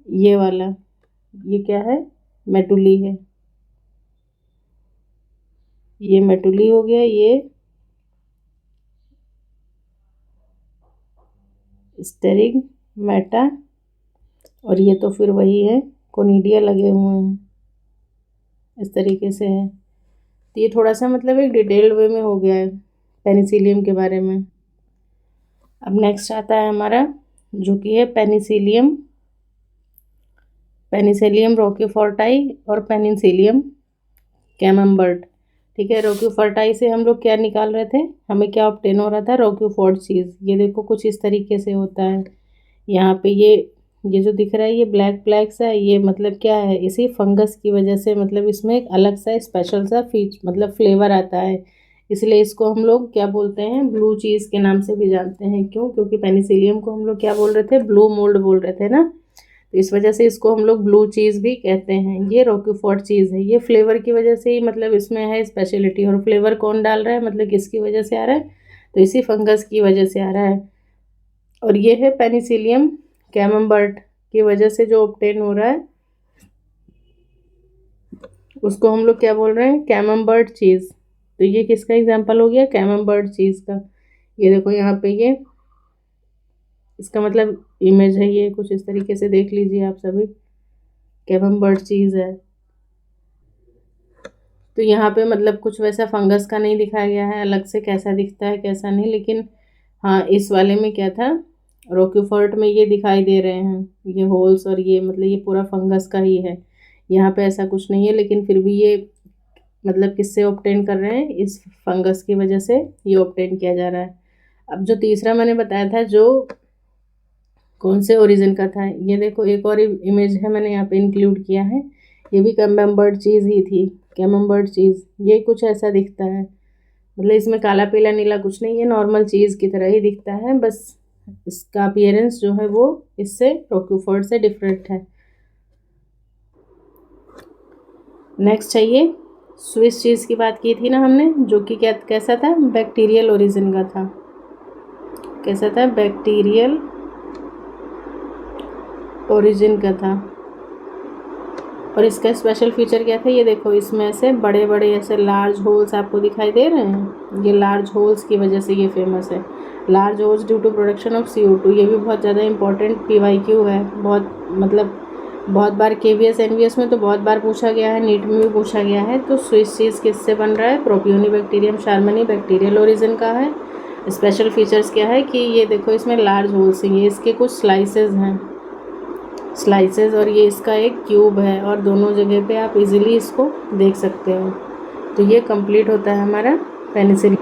ये वाला, ये क्या है, मेटुली है, ये मेटुली हो गया, ये स्टेरिगमेटा और ये तो फिर वही है, कोनिडिया लगे हुए हैं, इस तरीके से है। तो ये थोड़ा सा मतलब एक डिटेल्ड वे में हो गया है पेनिसिलियम के बारे में। अब नेक्स्ट आता है हमारा जो कि है पेनिसिलियम रोकेफोर्टाई और पेनिसिलियम कैमम्बर्ट। ठीक है, रोकेफोर्टाई से हम लोग क्या निकाल रहे थे, हमें क्या ऑब्टेन हो रहा था, रोकेफोर्ट चीज़। ये देखो कुछ इस तरीके से होता है। यहाँ पे ये जो दिख रहा है ये ब्लैक ब्लैक सा है, ये मतलब क्या है, इसी फंगस की वजह से मतलब इसमें एक अलग सा स्पेशल सा मतलब फ्लेवर आता है, इसलिए इसको हम लोग क्या बोलते हैं, ब्लू चीज़ के नाम से भी जानते हैं। क्यों, क्योंकि पेनिसिलियम को हम लोग क्या बोल रहे थे, ब्लू मोल्ड बोल रहे थे ना, तो इस वजह से इसको हम लोग ब्लू चीज़ भी कहते हैं। ये रोकेफोर्ट चीज़ है, ये फ्लेवर की वजह से ही मतलब इसमें है स्पेशलिटी। और फ्लेवर कौन डाल रहा है, मतलब किसकी वजह से आ रहा है, तो इसी फंगस की वजह से आ रहा है। और ये है पेनिसिलियम कैमम्बर्ट की वजह से जो ऑब्टेन हो रहा है उसको हम लोग क्या बोल रहे हैं, कैमम्बर्ट चीज़। तो ये किसका एग्जाम्पल हो गया, कैमम्बर्ट चीज़ का। ये देखो यहाँ पे ये इसका मतलब इमेज है, ये कुछ इस तरीके से देख लीजिए आप सभी, कैमम्बर्ट चीज़ है। तो यहाँ पे मतलब कुछ वैसा फंगस का नहीं दिखाया गया है अलग से, कैसा दिखता है कैसा नहीं, लेकिन हाँ इस वाले में क्या था, रोकेफोर्ट में ये दिखाई दे रहे हैं ये होल्स, और ये मतलब ये पूरा फंगस का ही है। यहाँ पे ऐसा कुछ नहीं है, लेकिन फिर भी ये मतलब किससे ऑब्टेन कर रहे हैं, इस फंगस की वजह से ये ऑब्टेन किया जा रहा है। अब जो तीसरा मैंने बताया था जो कौन से ओरिजिन का था, ये देखो एक और इमेज है मैंने यहाँ पे इंक्लूड किया है, ये भी कैमम्बर्ट चीज़ ही थी। कैमम्बर्ट चीज़ ये कुछ ऐसा दिखता है, मतलब इसमें काला पीला नीला कुछ नहीं है, नॉर्मल चीज़ की तरह ही दिखता है, बस इसका अपीयरेंस जो है वो इससे रोकेफोर्ट से डिफरेंट है। नेक्स्ट चाहिए स्विस चीज़ की बात की थी ना हमने, जो कि क्या कैसा था, बैक्टीरियल ओरिजिन का था। कैसा था, बैक्टीरियल ओरिजिन का था। और इसका स्पेशल फीचर क्या था, ये देखो इसमें ऐसे बड़े बड़े ऐसे लार्ज होल्स आपको दिखाई दे रहे हैं। ये लार्ज होल्स की वजह से ये फेमस है। Large holes due to production of CO2, ये भी बहुत ज़्यादा इंपॉर्टेंट PYQ है। बहुत मतलब बहुत बार KVS NVS में तो बहुत बार पूछा गया है, नीट में भी पूछा गया है। तो स्विस चीज़ किससे बन रहा है, प्रोपियोनिबैक्टीरियम शार्मनी बैक्टीरियल ओरिजिन का है। स्पेशल फीचर्स क्या है कि ये देखो इसमें लार्ज होल्स हैं, ये इसके कुछ स्लाइसेस हैं, स्लाइसेस, और ये इसका एक क्यूब है, और दोनों जगह पे आप इजीली इसको देख सकते हो। तो ये कंप्लीट होता है हमारा पेनिसिलिन।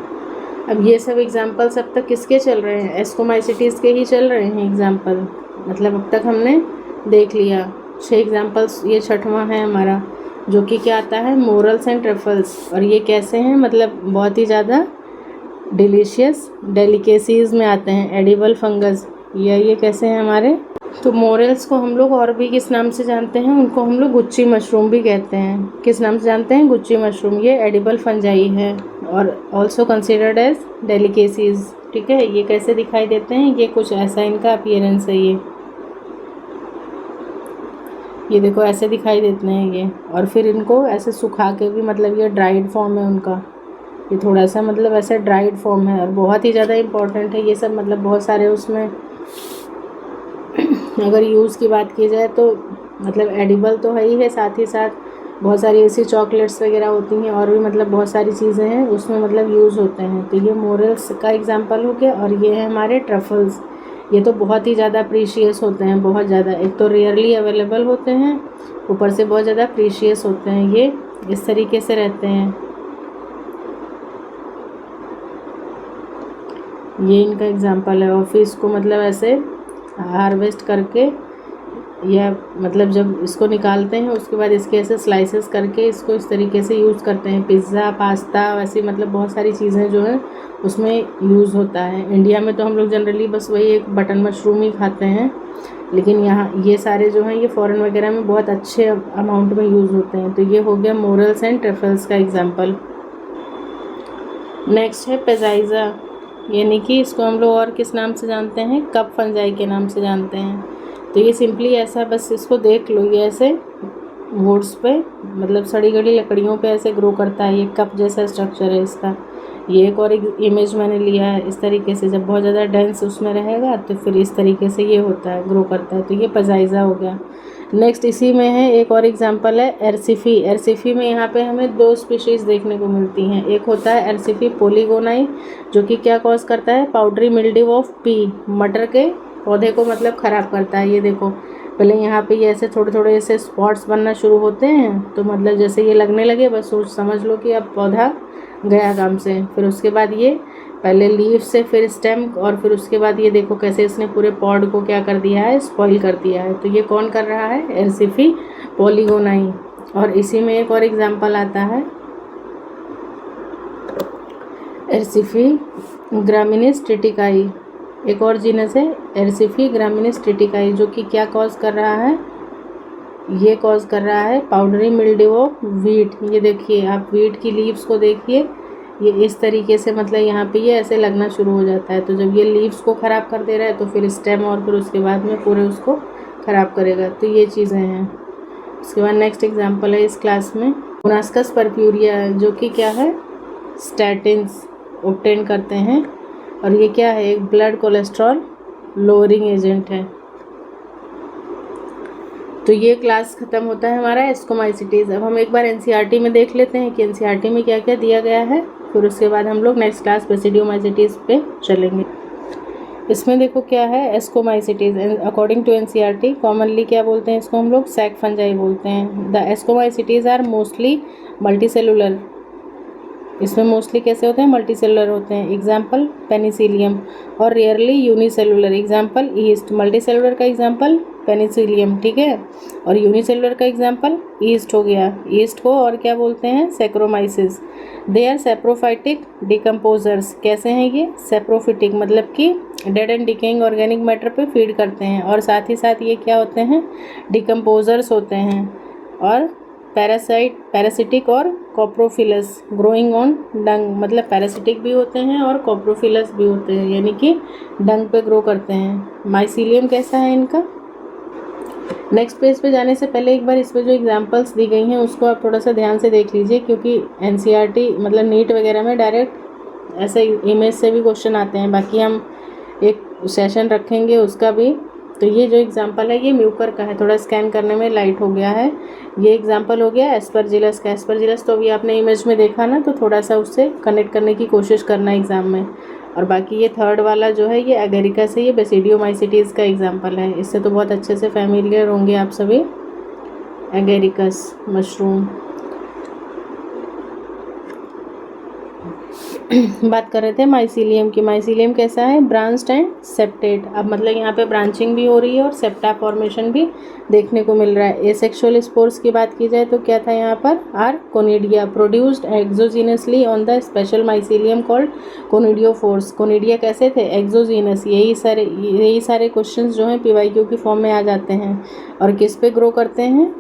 अब ये सब एग्जांपल्स अब तक किसके चल रहे हैं, एस्कोमाइसिटीज़ के ही चल रहे हैं एग्जांपल। मतलब अब तक हमने देख लिया 6 एग्जांपल्स, ये 6वां है हमारा, जो कि क्या आता है, मोरल्स एंड ट्रफल्स। और ये कैसे हैं, मतलब बहुत ही ज़्यादा डिलीशियस डेलिकेसीज़ में आते हैं, एडिबल फंगस। ये कैसे हैं हमारे। तो मोरल्स को हम लोग और भी किस नाम से जानते हैं, उनको हम लोग गुच्ची मशरूम भी कहते हैं। किस नाम से जानते हैं, गुच्ची मशरूम। ये एडिबल फंजाई है और ऑल्सो कंसिडर्ड एज डेलिकेसीज़। ठीक है, ये कैसे दिखाई देते हैं, ये कुछ ऐसा इनका अपीयरेंस है। ये देखो ऐसे दिखाई देते हैं ये, और फिर इनको ऐसे सुखा के भी, मतलब ये ड्राइड फॉर्म है उनका, ये थोड़ा सा मतलब ऐसे ड्राइड फॉर्म है, और बहुत ही ज़्यादा इम्पॉर्टेंट है ये सब। मतलब बहुत सारे उसमें अगर यूज़ की बात की जाए तो मतलब एडिबल तो है ही है, साथ ही साथ बहुत सारी ऐसी चॉकलेट्स वगैरह होती हैं, और भी मतलब बहुत सारी चीज़ें हैं उसमें मतलब यूज़ होते हैं। तो ये मोरल्स का एग्जांपल हो गया। और ये है हमारे ट्रफल्स, ये तो बहुत ही ज़्यादा प्रीशियस होते हैं, बहुत ज़्यादा। एक तो रेयरली अवेलेबल होते हैं, ऊपर से बहुत ज़्यादा प्रीशियस होते हैं। ये इस तरीके से रहते हैं। ये इनका एग्जांपल है। और फिर इसको मतलब ऐसे हार्वेस्ट करके, या मतलब जब इसको निकालते हैं उसके बाद इसके ऐसे स्लाइसेस करके इसको इस तरीके से यूज़ करते हैं। पिज़्ज़ा, पास्ता, वैसे मतलब बहुत सारी चीज़ें जो है उसमें यूज़ होता है। इंडिया में तो हम लोग जनरली बस वही एक बटन मशरूम ही खाते हैं, लेकिन यहाँ ये सारे जो हैं ये फ़ॉरेन वगैरह में बहुत अच्छे अमाउंट में यूज़ होते हैं। तो ये हो गया मोरल्स एंड ट्रफल्स का एग्जाम्पल। नेक्स्ट है पेजाइज़ा, यानी कि इसको हम लोग और किस नाम से जानते हैं, कप फंजाई के नाम से जानते हैं। तो ये सिंपली ऐसा, बस इसको देख लो, ये ऐसे वुड्स पे मतलब सड़ी गली लकड़ियों पे ऐसे ग्रो करता है। ये कप जैसा स्ट्रक्चर है इसका। ये एक और इमेज मैंने लिया है इस तरीके से, जब बहुत ज़्यादा डेंस उसमें रहेगा तो फिर इस तरीके से ये होता है, ग्रो करता है। तो ये पेजाइज़ा हो गया। नेक्स्ट इसी में है एक और एग्जांपल है एरसिफी। एरसिफी में यहाँ पे हमें 2 स्पीशीज़ देखने को मिलती हैं। एक होता है एरसिफी पोलीगोनाई, जो कि क्या कॉज करता है, पाउडरी मिल्ड्यू ऑफ पी, मटर के पौधे को मतलब ख़राब करता है। ये देखो पहले यहाँ पे ये ऐसे थोड़े थोड़े ऐसे स्पॉट्स बनना शुरू होते हैं, तो मतलब जैसे ये लगने लगे बस सोच समझ लो कि अब पौधा गया काम से। फिर उसके बाद ये पहले लीफ से, फिर स्टेम, और फिर उसके बाद ये देखो कैसे इसने पूरे पॉड को क्या कर दिया है, स्पॉइल कर दिया है। तो ये कौन कर रहा है, एरसिफी पोलीगोनाई। और इसी में एक और एग्जांपल आता है एरसिफी ग्रामिनिस ट्रिटिकाई। एक और जीनस है एरसिफी ग्रामिनिस ट्रिटिकाई, जो कि क्या कॉज कर रहा है, ये कॉज कर रहा है पाउडरी मिल्ड्यू ऑफ वीट। ये देखिए आप वीट की लीव्स को देखिए, ये इस तरीके से मतलब यहाँ पे ये ऐसे लगना शुरू हो जाता है। तो जब ये लीव्स को ख़राब कर दे रहा है तो फिर स्टेम, और फिर उसके बाद में पूरे उसको ख़राब करेगा। तो ये चीज़ें हैं। उसके बाद नेक्स्ट एग्जांपल है इस क्लास में मोनास्कस परप्यूरिया, जो कि क्या है, स्टैटिन्स ऑब्टेन करते हैं। और ये क्या है, एक ब्लड कोलेस्ट्रॉल लोअरिंग एजेंट है। तो ये क्लास ख़त्म होता है हमारा एस्कोमाइसिटीज़। अब हम एक बार एनसीईआरटी में देख लेते हैं कि एनसीईआरटी में क्या क्या दिया गया है, फिर उसके बाद हम लोग नेक्स्ट क्लास बेसिडियोमाइसिटीज़ पे चलेंगे। इसमें देखो क्या है, ascomycetes according to NCERT commonly क्या बोलते हैं इसको, हम लोग सैक फंजाई बोलते हैं। The ascomycetes are mostly multicellular. इसमें मोस्टली कैसे होते हैं, मल्टीसेलुलर होते हैं। एग्जाम्पल पेनिसिलियम, और rarely unicellular. Example yeast. Multicellular का एग्जाम्पल पेनिसिलियम, ठीक है। और यूनिसेलुलर का एग्जाम्पल ईस्ट हो गया। ईस्ट को और क्या बोलते हैं, saccharomyces. They are saprophytic decomposers. कैसे हैं ये, सेप्रोफिटिक मतलब कि dead and decaying organic matter पे फीड करते हैं, और साथ ही साथ ये क्या होते हैं, डिकम्पोजर्स होते हैं। और पैरासिटिक और कॉप्रोफिलस, ग्रोइंग ऑन डंग, मतलब पैरासिटिक भी होते हैं और कॉप्रोफिलस भी होते हैं, यानी कि डंग पे ग्रो करते हैं। माइसीलियम कैसा है इनका, नेक्स्ट पेज पे जाने से पहले एक बार इस पे जो एग्जांपल्स दी गई हैं उसको आप थोड़ा सा ध्यान से देख लीजिए, क्योंकि एनसीईआरटी मतलब नीट वगैरह में डायरेक्ट ऐसे इमेज से भी क्वेश्चन आते हैं। बाकी हम एक सेशन रखेंगे उसका भी। तो ये जो एग्जांपल है ये म्यूकर का है, थोड़ा स्कैन करने में लाइट हो गया है। ये एग्जांपल हो गया एस्परजिलस का। एस्परजिलस तो अभी आपने इमेज में देखा ना, तो थोड़ा सा उससे कनेक्ट करने की कोशिश करना एग्ज़ाम में। और बाकी ये थर्ड वाला जो है ये एगेरिकस है, ये बेसिडियोमाइसिटीज़ का एग्जांपल है। इससे तो बहुत अच्छे से फैमिलियर होंगे आप सभी। Agaricus mushroom. बात कर रहे थे माइसीलियम की। माइसीलियम कैसा है? Branched and septate. अब मतलब यहाँ पे ब्रांचिंग भी हो रही है और सेप्टा फॉर्मेशन भी देखने को मिल रहा है। एसेक्सुअल स्पोर्स की बात की जाए तो क्या था यहाँ पर? Are conidia produced exogenously on the special mycelium called conidiophores. Conidia कैसे थे? एक्सोजीनस। यही सारे क्वेश्चंस जो हैं पीवाईक्यू की फॉर्म में आ जाते हैं। और किस पे ग्रो करते हैं?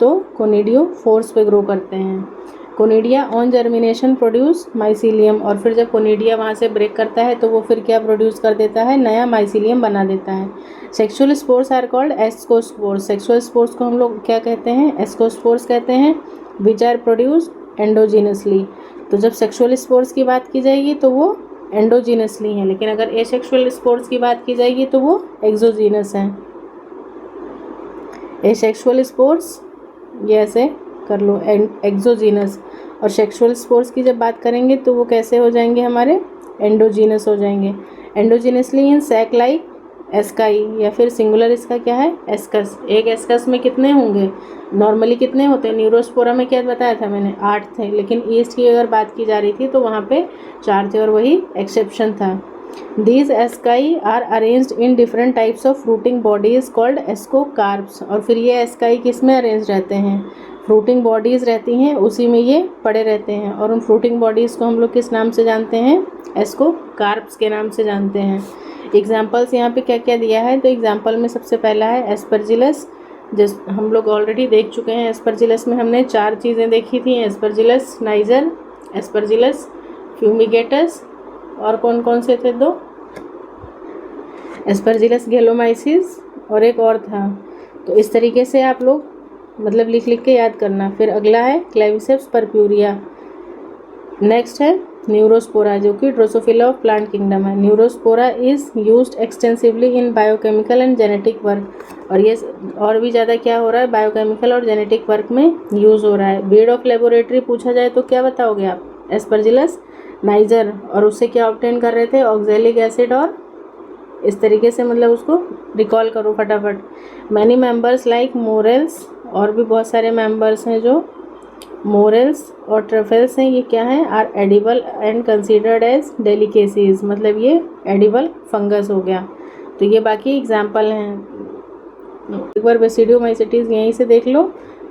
तो कोनिडियोफोर्स पे ग्रो करते हैं। Conidia on germination produce mycelium. और फिर जब कोनिडिया वहाँ से ब्रेक करता है तो वो फिर क्या प्रोड्यूस कर देता है? नया माइसीलियम बना देता है। Sexual spores are called ascospores. Sexual spores को हम लोग क्या कहते हैं? एस्कोस्पोर्स कहते हैं। Which are produce endogenously. तो जब सेक्सुअल स्पोर्स की बात की जाएगी तो वो एंडोजीनसली हैं, लेकिन अगर एसेक्सुअल स्पोर्स की बात की जाएगी तो वो एक्सोजीनस हैं। एसेक्सुअल स्पोर्स ये ऐसे कर लो एक्सोजीनस, और सेक्सुअल स्पोर्स की जब बात करेंगे तो वो कैसे हो जाएंगे? हमारे एंडोजीनस हो जाएंगे। Endogenously in sac like ASCII, या फिर सिंगुलर इसका क्या है? एस्कस। एक एस्कस में कितने होंगे? नॉर्मली कितने होते हैं? न्यूरोस्पोरा में क्या बताया था मैंने? 8 थे, लेकिन ईस्ट की अगर बात की जा रही थी तो वहाँ पे 4 थे और वही एक्सेप्शन था। These asci are arranged in different types of fruiting bodies called ascocarps। और फिर ये asci किस में अरेंज रहते हैं? फ्रूटिंग बॉडीज़ रहती हैं उसी में ये पड़े रहते हैं। और उन फ्रूटिंग बॉडीज़ को हम लोग किस नाम से जानते हैं? एस्कोकार्प्स के नाम से जानते हैं। एग्जाम्पल्स यहाँ पे क्या क्या दिया है? तो एग्जाम्पल में सबसे पहला है एस्परजिलस। जिस हम लोग ऑलरेडी देख चुके हैं। एस्परजिलस में हमने 4 चीज़ें देखी थी। एस्परजिलस नाइजर, एस्परजिलस फ्यूमिगेटस, और कौन कौन से थे? 2, एस्परजिलस गैलोमाइसिस और एक और था। तो इस तरीके से आप लोग मतलब लिख लिख के याद करना। फिर अगला है क्लेविसेप्स पर्प्यूरिया। नेक्स्ट है न्यूरोस्पोरा, जो कि ड्रोसोफिला ऑफ प्लांट किंगडम है। Neurospora is used extensively in biochemical and genetic work. और ये और भी ज़्यादा क्या हो रहा है? बायोकेमिकल और जेनेटिक वर्क में यूज़ हो रहा है। वेड ऑफ लेबोरेटरी पूछा जाए तो क्या बताओगे आप? Aspergillus niger. और उससे क्या ऑब्टेन कर रहे थे? Oxalic acid. और इस तरीके से मतलब उसको रिकॉल करो फटाफट। मैनी मेंबर्स लाइक मोरेल्स, और भी बहुत सारे मेंबर्स हैं जो मोरेल्स और ट्रफेल्स हैं, ये क्या हैं? Are edible and considered as delicacies. मतलब ये एडिबल फंगस हो गया। तो ये बाकी एग्जाम्पल हैं। एक बार बेसिडियोमाइसिटीज़ यहीं से देख लो,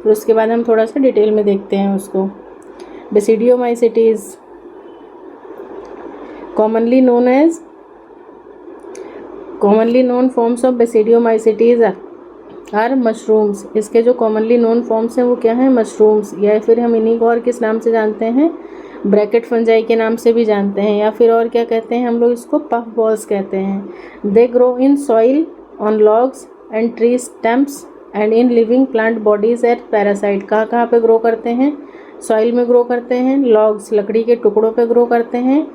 फिर उसके बाद हम थोड़ा सा डिटेल में देखते हैं उसको। बेसिडियोमाइसिटीज़ commonly known forms of basidiomycetes are mushrooms। इसके जो commonly known forms हैं वो क्या हैं? mushrooms। या फिर हम इन्हीं को और किस नाम से जानते हैं? ब्रैकेट फंजाई के नाम से भी जानते हैं। या फिर और क्या कहते हैं हम लोग इसको? पफ बॉल्स कहते हैं। They grow in soil on logs and tree stumps and in living plant bodies as parasite. कहाँ कहाँ पे ग्रो करते हैं? सॉइल में ग्रो करते हैं, लॉग्स लकड़ी के टुकड़ों पे ग्रो करते हैं,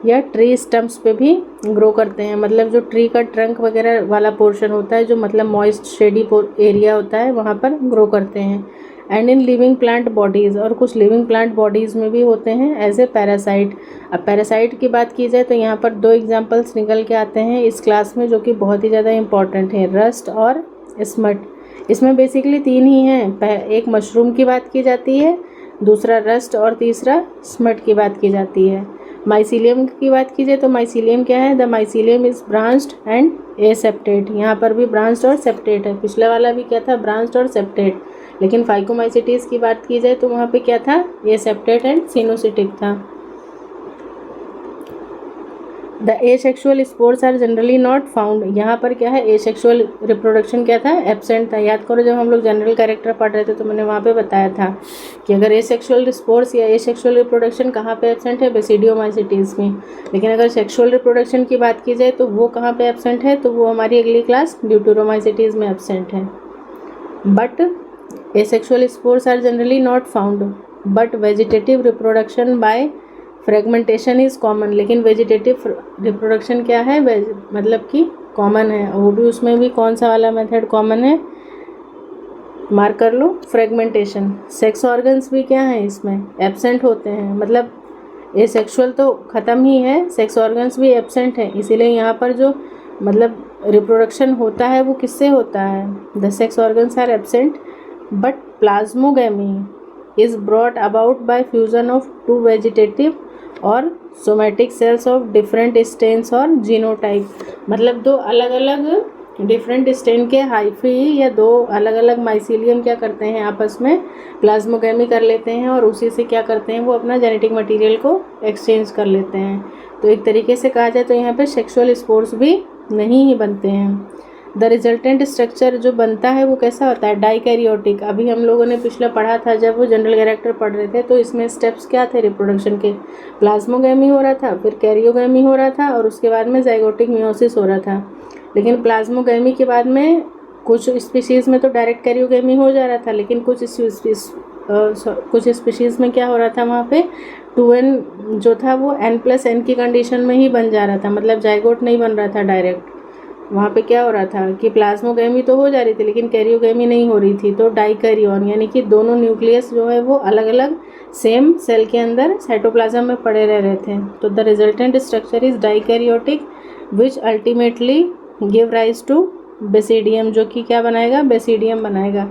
या ट्री स्टम्प्स पे भी ग्रो करते हैं। मतलब जो ट्री का ट्रंक वगैरह वाला पोर्शन होता है, जो मतलब मॉइस्ट शेडी एरिया होता है, वहाँ पर ग्रो करते हैं। And in living plant bodies, और कुछ लिविंग प्लांट बॉडीज़ में भी होते हैं एज ए पैरासाइट। अब पैरासाइट की बात की जाए तो यहाँ पर 2 एग्जाम्पल्स निकल के आते हैं इस क्लास में, जो कि बहुत ही ज़्यादा इंपॉर्टेंट है, रस्ट और स्मट। इसमें बेसिकली 3 ही हैं। एक मशरूम की बात की जाती है, दूसरा रस्ट, और तीसरा स्मट की बात की जाती है। माइसीलियम की बात की जाए तो माइसीलियम क्या है? The mycelium is branched and aseptate. यहाँ पर भी ब्रांच्ड और सेप्टेट है। पिछले वाला भी क्या था? ब्रांच्ड और सेप्टेट। लेकिन फाइकोमाइसिटीज़ की बात की जाए तो वहाँ पे क्या था? एसेप्टेट एंड सिनोसिटिक था। The asexual spores are generally not found. यहाँ पर क्या है? एसेक्सुअल रिप्रोडक्शन क्या था? एब्सेंट था। याद करो जब हम लोग जनरल कैरेक्टर पढ़ रहे थे तो मैंने वहाँ पे बताया था कि अगर एसेक्सुअल स्पोर्स या एसेक्सुअल रिप्रोडक्शन कहाँ पे एब्सेंट है? बेसिडियोमाइसिटीज़ में। लेकिन अगर सेक्सुअल रिप्रोडक्शन की बात की जाए तो वो कहाँ पे एब्सेंट है? तो वो हमारी अगली क्लास ड्यूटेरोमाइसिटीज़ में एब्सेंट है। But asexual spores are generally not found, but vegetative reproduction by fragmentation is common. लेकिन वेजिटेटिव रिप्रोडक्शन क्या है, मतलब कि कॉमन है, वो भी उसमें भी कौन सा वाला मेथड कॉमन है, मार्क कर लो, फ्रेगमेंटेशन। सेक्स ऑर्गन्स भी क्या है इसमें, एब्सेंट होते हैं, मतलब ये सेक्सुअल तो ख़त्म ही है, सेक्स ऑर्गन्स भी एब्सेंट है, इसीलिए यहाँ पर जो मतलब रिप्रोडक्शन होता है वो किससे होता है, the sex organs are absent but plasmogamy is brought about by fusion of two vegetative और somatic cells of different strains और जीनोटाइप। मतलब दो अलग अलग डिफरेंट स्टेन के हाइफी या दो अलग अलग माइसीलियम क्या करते हैं, आपस में प्लाज्मोगैमी कर लेते हैं और उसी से क्या करते हैं, वो अपना जेनेटिक मटेरियल को एक्सचेंज कर लेते हैं। तो एक तरीके से कहा जाए तो यहाँ पे सेक्सुअल स्पोर्स भी नहीं ही बनते हैं। द रिजल्टेंट स्ट्रक्चर जो बनता है वो कैसा होता है, डाइकैरियोटिक। अभी हम लोगों ने पिछला पढ़ा था जब वो जनरल कैरेक्टर पढ़ रहे थे, तो इसमें स्टेप्स क्या थे रिप्रोडक्शन के, प्लाज्मोगैमी हो रहा था, फिर कैरियोगैमी हो रहा था और उसके बाद में जाइगोटिक मियोसिस हो रहा था। लेकिन प्लाज्मोगैमी के बाद में कुछ स्पीशीज़ में तो डायरेक्ट कैरियोगैमी हो जा रहा था, लेकिन कुछ स्पीशीज़ में क्या हो रहा था, वहाँ पे 2n जो था वो n+n की कंडीशन में ही बन जा रहा था, मतलब जाइगोट नहीं बन रहा था डायरेक्ट। वहाँ पे क्या हो रहा था कि प्लाज्मोगैमी तो हो जा रही थी लेकिन कैरियोगैमी नहीं हो रही थी, तो डाइकैरियोन यानी कि दोनों न्यूक्लियस जो है वो अलग अलग सेम सेल के अंदर साइटोप्लाज्म में पड़े रह रहे थे। तो the resultant structure is dikaryotic which ultimately give rise to basidium, जो कि क्या बनाएगा, बेसिडियम बनाएगा।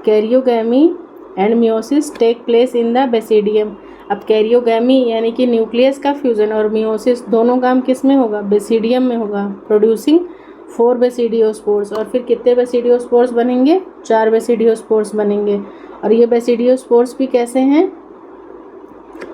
Karyogamy and meiosis take place in the basidium. अब कैरियोगैमी यानी कि न्यूक्लियस का फ्यूजन और मियोसिस दोनों काम किस में होगा, बेसिडियम में होगा, प्रोड्यूसिंग 4 बेसिडियोस्पोर्स। और फिर कितने बेसिडियोस्पोर्स बनेंगे, 4 बेसिडियोस्पोर्स बनेंगे। और ये बेसिडियोस्पोर्स भी कैसे हैं,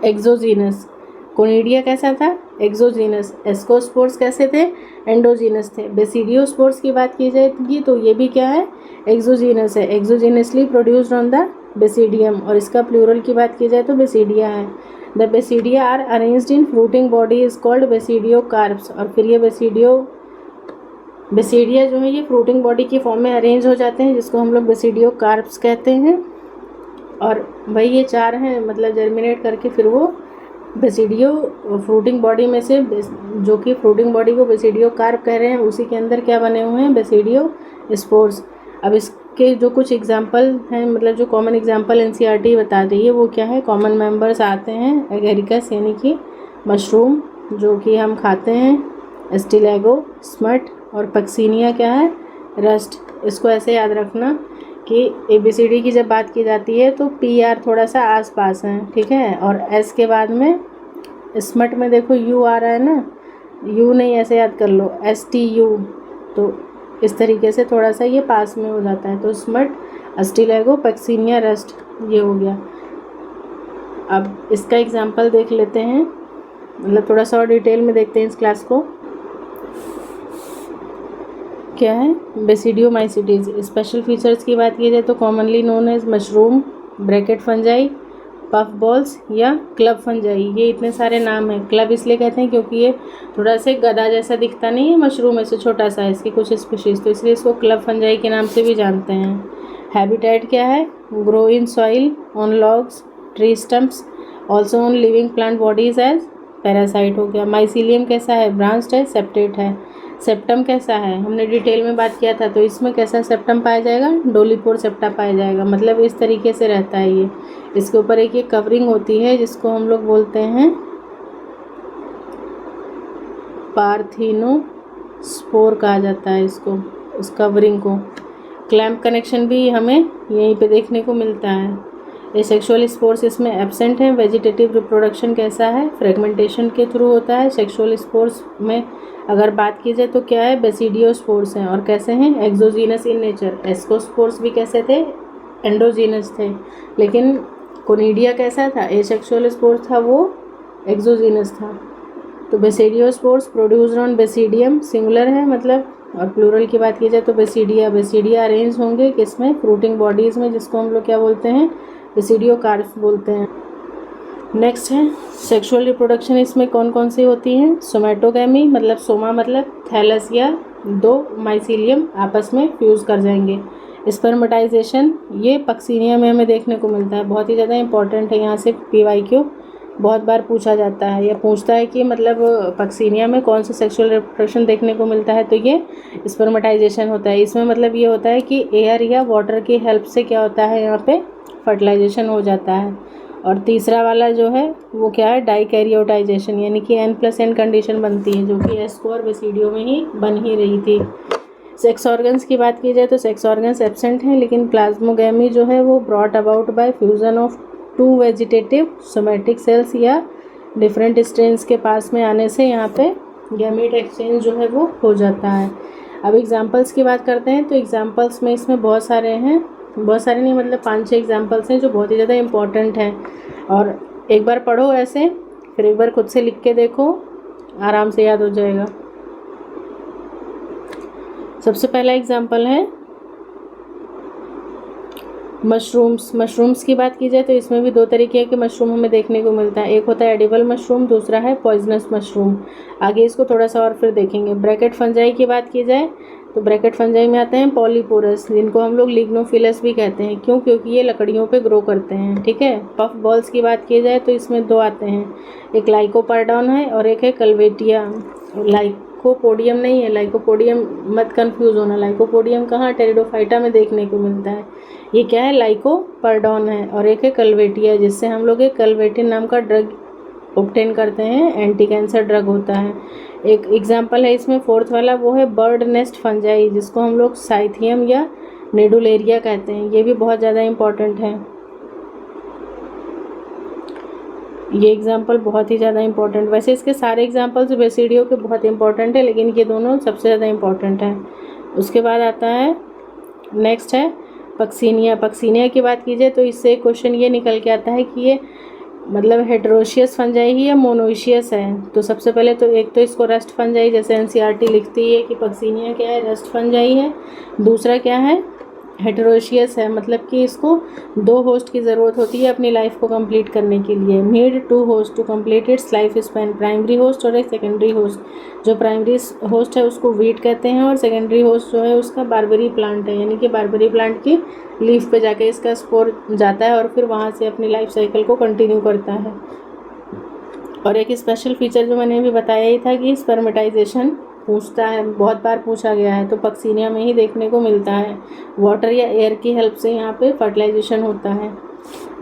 एक्सोजीनस। कोनिडिया कैसा था, एक्सोजीनस। एस्कोस्पोर्स कैसे थे, एंडोजीनस थे। बेसिडियोस्पोर्स की बात की जाएगी तो ये भी क्या है, एक्सोजीनस है, exogenously produced on the basidium. और इसका प्लूरल की बात की जाए तो बेसिडिया है। The basidia are arranged in fruiting body is called basidiocarps. और फिर ये बेसिडिया जो है ये फ्रूटिंग बॉडी की फॉर्म में अरेंज हो जाते हैं, जिसको हम लोग बेसिडियोकार्प्स कहते हैं। और भाई ये 4 हैं, मतलब जर्मिनेट करके फिर वो बेसिडियो फ्रूटिंग बॉडी में से, जो कि फ्रूटिंग बॉडी को बेसिडियोकार्प कह रहे हैं, उसी के अंदर क्या बने हुए हैं, बेसिडियो स्पोर्स। अब इसके जो कुछ एग्जांपल हैं, मतलब जो कॉमन एग्जांपल एनसीईआरटी बता रही है वो क्या है, कॉमन मेंबर्स आते हैं एगेरिकस यानी कि मशरूम जो कि हम खाते हैं, एस्टिलैगो, स्मट, और पक्सीनिया क्या है, रस्ट। इसको ऐसे याद रखना कि ABCD की जब बात की जाती है तो PR थोड़ा सा आस पास है, ठीक है। और S के बाद में स्मट में देखो U आ रहा है ना, U नहीं ऐसे याद कर लो, STU, तो इस तरीके से थोड़ा सा ये पास में हो जाता है। तो स्मट, एस्टिलैगो, पक्सीनिया, रस्ट, ये हो गया। अब इसका एग्जाम्पल देख लेते हैं, मतलब थोड़ा सा और डिटेल में देखते हैं इस क्लास को। क्या है, बेसिडियोमाइसिटीज। स्पेशल फीचर्स की बात की जाए तो commonly known as mushroom, bracket fungi, puff balls या क्लब फंजाई। ये इतने सारे नाम हैं। क्लब इसलिए कहते हैं क्योंकि ये थोड़ा से गदा जैसा दिखता नहीं है, मशरूम ऐसे छोटा सा है इसके कुछ स्पीशीज़, तो इसलिए इसको क्लब फंजाई के नाम से भी जानते हैं। हैबिटेट क्या है, grow in soil, on logs, tree stumps, also on living plant bodies as parasite हो गया। माइसीलियम कैसा है, ब्रांच्ड है, सेप्टेट है। सेप्टम कैसा है, हमने डिटेल में बात किया था, तो इसमें कैसा सेप्टम पाया जाएगा, डोलीपोर सेप्टा पाया जाएगा। मतलब इस तरीके से रहता है ये। इसके ऊपर एक ये कवरिंग होती है जिसको हम लोग बोलते हैं पार्थिनोस्पोर कहा जाता है इसको, उस कवरिंग को। क्लैम्प कनेक्शन भी हमें यहीं पे देखने को मिलता है। ये सेक्सुअल स्पोर्स इसमें एब्सेंट है। वेजिटेटिव रिप्रोडक्शन कैसा है, फ्रेगमेंटेशन के थ्रू होता है। सेक्सुअल स्पोर्स में अगर बात की जाए तो क्या है, बेसिडियोस्पोर्स हैं। और कैसे हैं, एक्सोजीनस इन नेचर। एस्कोस्पोर्स भी कैसे थे, एंडोजीनस थे। लेकिन कोनिडिया कैसा था, एसेक्सुअल स्पोर्स था, वो एक्सोजीनस था। तो basidiospores produced on basidium, singular है मतलब। और प्लूरल की बात की जाए तो बेसिडिया अरेंज होंगे किसमें, फ्रूटिंग बॉडीज़ में, जिसको हम लोग क्या बोलते हैं, बेसिडियोकार्प्स बोलते हैं। नेक्स्ट है सेक्सुअल रिप्रोडक्शन। इसमें कौन कौन सी होती हैं, सोमैटोगैमी, मतलब सोमा मतलब थैलस या 2 माइसीलियम आपस में फ्यूज़ कर जाएंगे। स्पर्मेटाइजेशन ये पक्सीनिया में हमें देखने को मिलता है, बहुत ही ज़्यादा इंपॉर्टेंट है। यहाँ से PYQ बहुत बार पूछा जाता है या पूछता है कि मतलब पक्सीनिया में कौन सा सेक्सुअल रिप्रोडक्शन देखने को मिलता है, तो ये स्पर्मेटाइजेशन होता है। इसमें मतलब ये होता है कि एयर या वाटर की हेल्प से क्या होता है, यहाँ पे फर्टिलाइजेशन हो जाता है। और तीसरा वाला जो है वो क्या है, डाइकैरियोटाइजेशन, यानी कि N+N कंडीशन बनती है, जो कि एस्को और बेसिडियो में ही बन ही रही थी। सेक्स ऑर्गन्स की बात की जाए तो सेक्स ऑर्गन्स एब्सेंट हैं, लेकिन प्लाज्मोगैमी जो है वो brought about by fusion of 2 vegetative somatic cells या डिफरेंट स्ट्रेन्स के पास में आने से यहाँ पे गैमीट एक्सचेंज जो है वो हो जाता है। अब एग्जांपल्स की बात करते हैं, तो एग्जांपल्स में इसमें बहुत सारे हैं, बहुत सारे नहीं मतलब 5-6 एग्जांपल्स हैं जो बहुत ही ज़्यादा इंपॉर्टेंट हैं। और एक बार पढ़ो ऐसे, फिर एक बार खुद से लिख के देखो, आराम से याद हो जाएगा। सबसे पहला एग्जांपल है मशरूम्स की बात की जाए तो इसमें भी 2 तरीके के मशरूम हमें देखने को मिलता है। एक होता है एडिबल मशरूम, दूसरा है पॉइजनस मशरूम। आगे इसको थोड़ा सा और फिर देखेंगे। ब्रैकेट फंजाई की बात की जाए तो ब्रैकेट फंजाई में आते हैं पॉलीपोरस, जिनको हम लोग लिग्नोफिलस भी कहते हैं। क्यों? क्योंकि ये लकड़ियों पे ग्रो करते हैं। ठीक है। पफ बॉल्स की बात की जाए तो इसमें 2 आते हैं, एक लाइकोपार्डॉन है और एक है कल्वेटिया। लाइकोपोडियम नहीं है, लाइकोपोडियम मत कंफ्यूज होना। लाइकोपोडियम कहाँ, टेरिडोफाइटा में देखने को मिलता है। ये क्या है, लाइकोपार्डॉन है। और एक है कल्वेटिया, जिससे हम लोग एक कल्वेटिन नाम का ड्रग ऑब्टेन करते हैं, एंटी कैंसर ड्रग होता है। एक एग्जांपल है इसमें 4th वाला, वो है बर्ड नेस्ट फंजाई, जिसको हम लोग साइथियम या नेडुलेरिया कहते हैं। ये भी बहुत ज़्यादा इम्पॉर्टेंट है। ये एग्जांपल बहुत ही ज़्यादा इंपॉर्टेंट, वैसे इसके सारे एग्जांपल्स बेसिडियो के बहुत इंपॉर्टेंट है, लेकिन ये दोनों सबसे ज़्यादा इंपॉर्टेंट है। उसके बाद आता है, नेक्स्ट है पक्सीनिया। पक्सीनिया की बात की जाए तो इससे क्वेश्चन ये निकल के आता है कि ये मतलब हेटेरोशियस फंजाई ही या मोनोशियस है। तो सबसे पहले तो एक तो इसको रस्ट फंजाई, जैसे NCERT लिखती है कि पक्सीनिया क्या है, रस्ट फंजाई है। दूसरा क्या है, हेटेरोशियस है, मतलब कि इसको 2 होस्ट की ज़रूरत होती है अपनी लाइफ को कंप्लीट करने के लिए। Need 2 host to complete its life span, primary host और एक सेकेंडरी होस्ट। जो प्राइमरी होस्ट है उसको वीट कहते हैं और सेकेंडरी होस्ट जो है उसका बारबेरी प्लांट है, यानी कि बारबेरी प्लांट की लीफ पे जाके इसका स्पोर जाता है और फिर वहाँ से अपनी लाइफ साइकिल को कंटिन्यू करता है। और एक स्पेशल फीचर जो मैंने अभी बताया ही था कि स्पर्मेटाइजेशन पूछता है, बहुत बार पूछा गया है, तो पक्सीनिया में ही देखने को मिलता है। वाटर या एयर की हेल्प से यहाँ पे फर्टिलाइजेशन होता है।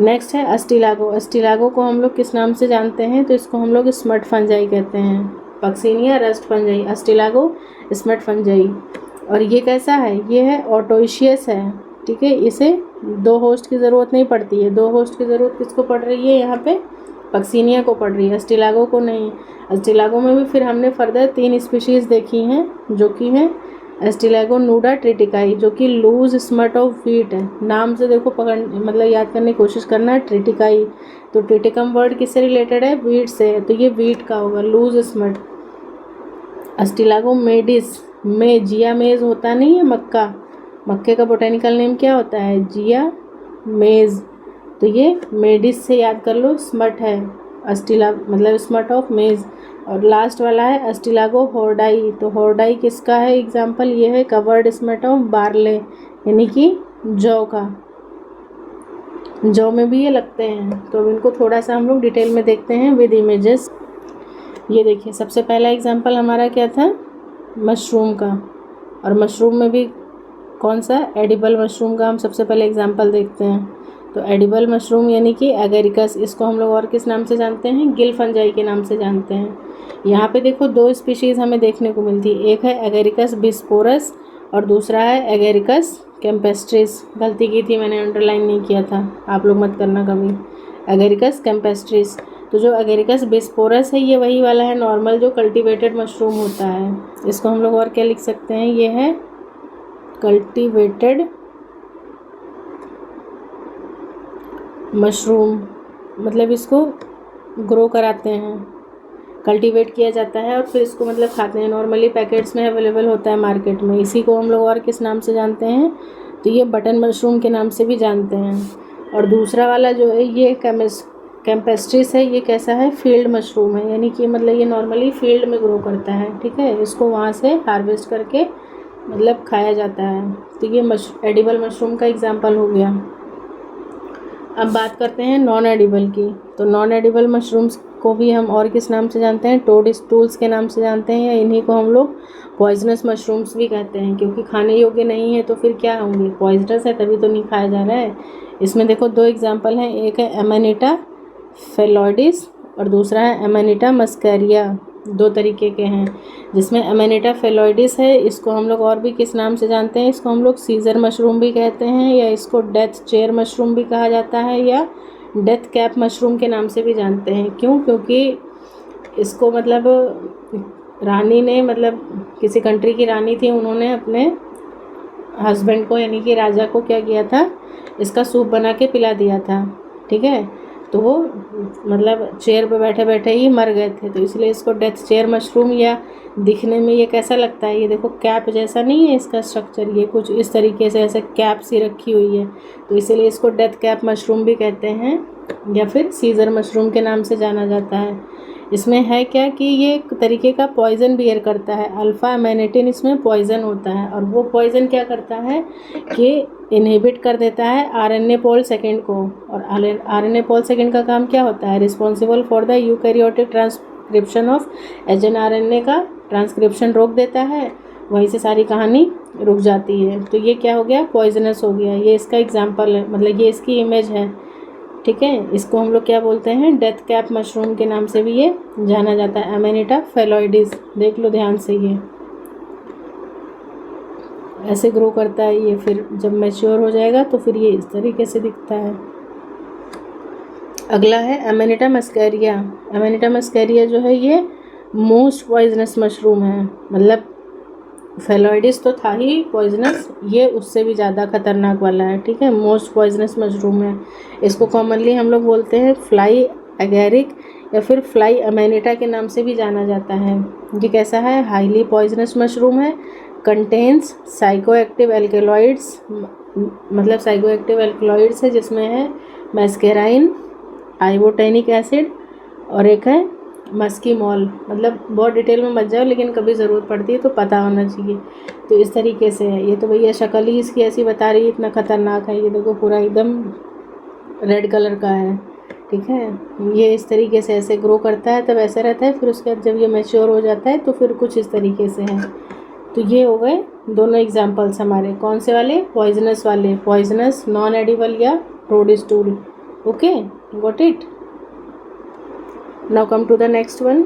नेक्स्ट है अस्टिलागो। अस्टिलागो को हम लोग किस नाम से जानते हैं, तो इसको हम लोग स्मट फंजाई कहते हैं। Puccinia rust fungi, Ustilago smut fungi. और ये कैसा है, ये है ऑटोइशियस है। ठीक है, इसे 2 होस्ट की ज़रूरत नहीं पड़ती है। 2 होस्ट की ज़रूरत किसको पड़ रही है, यहाँ पे पक्सीनिया को पड़ रही है, अस्टिलागो को नहीं। अस्टिलागो में भी फिर हमने फर्दर 3 स्पीशीज़ देखी हैं, जो कि हैं अस्टिलागो नूडा ट्रिटिकाई, जो कि लूज स्मट ऑफ व्हीट है। नाम से देखो पकड़ मतलब याद करने की कोशिश करना, ट्रिटिकाई। तो ट्रिटिकम वर्ड किससे रिलेटेड है, व्हीट से, तो ये व्हीट का होगा, लूज स्मट। अस्टिलागो मेडिस में जिया मेज होता नहीं है, मक्के का बोटेनिकल नेम क्या होता है, जिया मेज। तो ये मेडिस से याद कर लो, स्मट है, अस्टिला मतलब स्मट ऑफ मेज। और लास्ट वाला है अस्टिलागो हॉर्डाई। तो हॉर्डाई किसका है एग्जाम्पल, ये है कवर्ड स्मट ऑफ बार्ले, यानी कि जौ का। जौ में भी ये लगते हैं। तो अब इनको थोड़ा सा हम लोग डिटेल में देखते हैं विद इमेजेस। ये देखिए, सबसे पहला एग्जाम्पल हमारा क्या था, मशरूम का। और मशरूम में भी कौन सा, एडिबल मशरूम का हम सबसे पहले एग्जाम्पल देखते हैं। तो एडिबल मशरूम यानी कि एगेरिकस, इसको हम लोग और किस नाम से जानते हैं, गिल फंजाई के नाम से जानते हैं। यहाँ पे देखो 2 स्पीशीज़ हमें देखने को मिलती है, एक है एगेरिकस बिस्पोरस और दूसरा है एगेरिकस कैम्पेस्ट्रिस। गलती की थी, मैंने अंडरलाइन नहीं किया था, आप लोग मत करना कभी। Agaricus campestris. तो जो एगेरिकस बिस्पोरस है ये वही वाला है नॉर्मल जो कल्टीवेटेड मशरूम होता है। इसको हम लोग और क्या लिख सकते हैं, ये है कल्टीवेटेड मशरूम, मतलब इसको ग्रो कराते हैं, कल्टीवेट किया जाता है और फिर इसको मतलब खाते हैं। नॉर्मली पैकेट्स में अवेलेबल होता है मार्केट में। इसी को हम लोग और किस नाम से जानते हैं, तो ये बटन मशरूम के नाम से भी जानते हैं। और दूसरा वाला जो है ये कैम्पेस्ट्रिस है, ये कैसा है, फील्ड मशरूम है, यानी कि मतलब ये नॉर्मली फील्ड में ग्रो करता है। ठीक है, इसको वहाँ से हार्वेस्ट करके मतलब खाया जाता है। तो ये एडिबल मशरूम का एग्जाम्पल हो गया। अब बात करते हैं नॉन एडिबल की। तो नॉन एडिबल मशरूम्स को भी हम और किस नाम से जानते हैं? टोडस्टूल्स के नाम से जानते हैं, या इन्हीं को हम लोग पॉइजनस मशरूम्स भी कहते हैं, क्योंकि खाने योग्य नहीं है तो फिर क्या होंगे? पॉइजनस है, तभी तो नहीं खाया जा रहा है। इसमें देखो दो एग्जाम्पल हैं, एक है एमानिटा फेलोइडिस और दूसरा है एमानिटा मस्कैरिया। दो तरीके के हैं, जिसमें एमानिटा फेलोइडिस है, इसको हम लोग और भी किस नाम से जानते हैं? इसको हम लोग सीजर मशरूम भी कहते हैं, या इसको डेथ चेयर मशरूम भी कहा जाता है, या डेथ कैप मशरूम के नाम से भी जानते हैं। क्यों? क्योंकि इसको मतलब रानी ने, मतलब किसी कंट्री की रानी थी, उन्होंने अपने हस्बैंड को यानी कि राजा को क्या किया था? इसका सूप बना के पिला दिया था। ठीक है, तो वो मतलब चेयर पे बैठे बैठे ही मर गए थे, तो इसलिए इसको डेथ चेयर मशरूम, या दिखने में ये कैसा लगता है? ये देखो कैप जैसा नहीं है इसका स्ट्रक्चर, ये कुछ इस तरीके से ऐसे कैप सी रखी हुई है, तो इसीलिए इसको डेथ कैप मशरूम भी कहते हैं, या फिर सीजर मशरूम के नाम से जाना जाता है। इसमें है क्या कि ये एक तरीके का पॉइज़न बियर करता है। अल्फ़ा एमेनिटिन इसमें पॉइज़न होता है, और वो पॉइज़न क्या करता है कि इनहिबिट कर देता है आरएनए पोल सेकेंड को। और आरएनए पोल सेकेंड का काम क्या होता है? Responsible for the eukaryotic transcription of hnRNA का ट्रांसक्रिप्शन रोक देता है, वहीं से सारी कहानी रुक जाती है। तो ये क्या हो गया? पॉइजनस हो गया। ये इसका एग्जाम्पल है, मतलब ये इसकी इमेज है। ठीक है, इसको हम लोग क्या बोलते हैं? डेथ कैप मशरूम के नाम से भी ये जाना जाता है, एमेनिटा फेलोइडिस। देख लो ध्यान से, ये ऐसे ग्रो करता है ये, फिर जब मैच्योर हो जाएगा तो फिर ये इस तरीके से दिखता है। अगला है एमेनिटा मस्कैरिया। एमेनिटा मस्कैरिया जो है ये मोस्ट पॉइजनस मशरूम है, मतलब फेलोइडिस तो था ही पॉइजनस, ये उससे भी ज़्यादा खतरनाक वाला है। ठीक है, मोस्ट पॉइजनस मशरूम है। इसको कॉमनली हम लोग बोलते हैं फ्लाई एगेरिक, या फिर फ्लाई अमेनिटा के नाम से भी जाना जाता है। ये कैसा है? हाईली पॉइजनस मशरूम है, कंटेन्स साइकोएक्टिव एल्केलॉइड्स, मतलब साइकोएक्टिव एल्केलॉइड्स है, जिसमें है मैस्केराइन, आइवोटेनिक एसिड, और एक है मस्कीमॉल। मतलब बहुत डिटेल में मत जाओ, लेकिन कभी ज़रूरत पड़ती है तो पता होना चाहिए। तो इस तरीके से है ये। तो भैया शक्ल ही इसकी ऐसी बता रही है, इतना ख़तरनाक है। ये देखो पूरा एकदम रेड कलर का है। ठीक है, ये इस तरीके से ऐसे ग्रो करता है, तब ऐसा रहता है, फिर उसके बाद जब ये मैच्योर हो जाता है तो फिर कुछ इस तरीके से है। तो ये हो गए दोनों एग्जाम्पल्स हमारे। कौन से वाले? पॉइजनस वाले, पॉइजनस, नॉन एडिबल या toadstool. Okay, got it. Now come to the next one.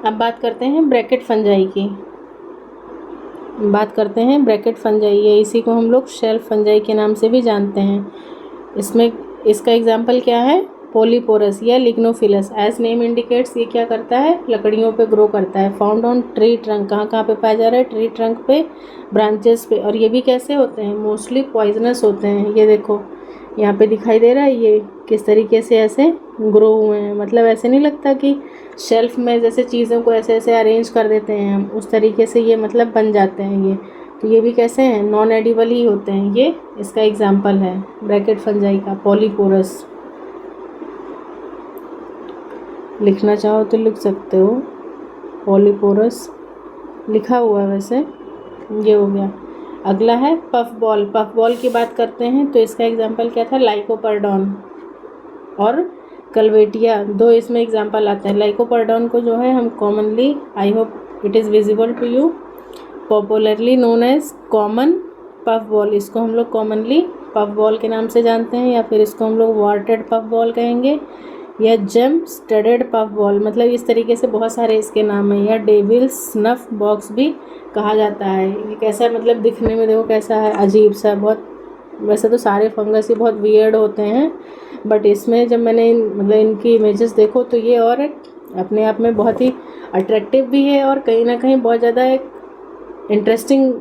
अब बात करते हैं ब्रैकेट फंजाई की। बात करते हैं ब्रैकेट फंजाई, या इसी को हम लोग शेल्फ फंजाई के नाम से भी जानते हैं। इसमें इसका एग्जाम्पल क्या है? पोलीपोरस या लिग्नोफिलस। एज नेम इंडिकेट्स, ये क्या करता है? लकड़ियों पे ग्रो करता है। फाउंड ऑन ट्री ट्रंक, कहाँ कहाँ पे पाया जा रहा है? ट्री ट्रंक पे, ब्रांचेस पे। और ये भी कैसे होते हैं? मोस्टली पॉइजनस होते हैं। ये देखो यहाँ पे दिखाई दे रहा है, ये किस तरीके से ऐसे ग्रो हुए हैं। मतलब ऐसे नहीं लगता कि शेल्फ में जैसे चीज़ों को ऐसे ऐसे अरेंज कर देते हैं हम, उस तरीके से ये मतलब बन जाते हैं ये। तो ये भी कैसे हैं? नॉन एडिबल ही होते हैं। ये इसका एग्जाम्पल है ब्रैकेट फंजाई का, पॉलीपोरस। लिखना चाहो तो लिख सकते हो, पॉलीपोरस लिखा हुआ है वैसे। ये हो गया। अगला है पफ बॉल। पफ बॉल की बात करते हैं तो इसका एग्जाम्पल क्या था? लाइकोपर्डॉन और कल्वेटिया, दो इसमें एग्जाम्पल आते हैं। लाइकोपर्डॉन को जो है हम commonly, I hope it is visible to you, popularly known as common puff ball. इसको हम लोग कॉमनली पफ बॉल के नाम से जानते हैं, या फिर इसको हम लोग वार्टेड पफ बॉल कहेंगे, या जेम स्टडेड पफ बॉल। मतलब इस तरीके से बहुत सारे इसके नाम हैं। या डेविल स्नफ बॉक्स भी कहा जाता है। ये कैसा, मतलब दिखने में देखो कैसा है, अजीब सा बहुत। वैसे तो सारे फंगस ही बहुत वियर्ड होते हैं, बट इसमें जब मैंने मतलब इनकी इमेजेस देखो तो ये और अपने आप में बहुत ही अट्रैक्टिव भी है, और कहीं ना कहीं बहुत ज़्यादा एक इंटरेस्टिंग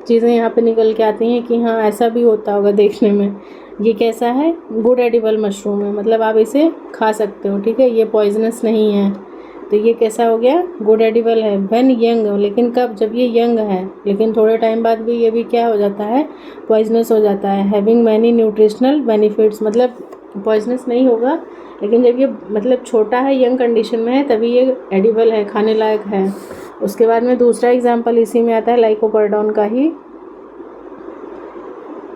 चीज़ें यहाँ पे निकल के आती हैं कि हाँ ऐसा भी होता होगा देखने में। ये कैसा है? गुड एडिबल मशरूम है, मतलब आप इसे खा सकते हो। ठीक है, ये पॉइजनस नहीं है। तो ये कैसा हो गया? गुड एडिबल है। व्हेन यंग, लेकिन कब? जब ये यंग है, लेकिन थोड़े टाइम बाद भी ये भी क्या हो जाता है? पॉइजनस हो जाता है। हैविंग मैनी न्यूट्रिशनल बेनिफिट्स, मतलब पॉइजनस नहीं होगा, लेकिन जब ये मतलब छोटा है, यंग कंडीशन में है, तभी ये एडिबल है, खाने लायक है। उसके बाद में दूसरा एग्जाम्पल इसी में आता है लाइकोपर्डोन का ही।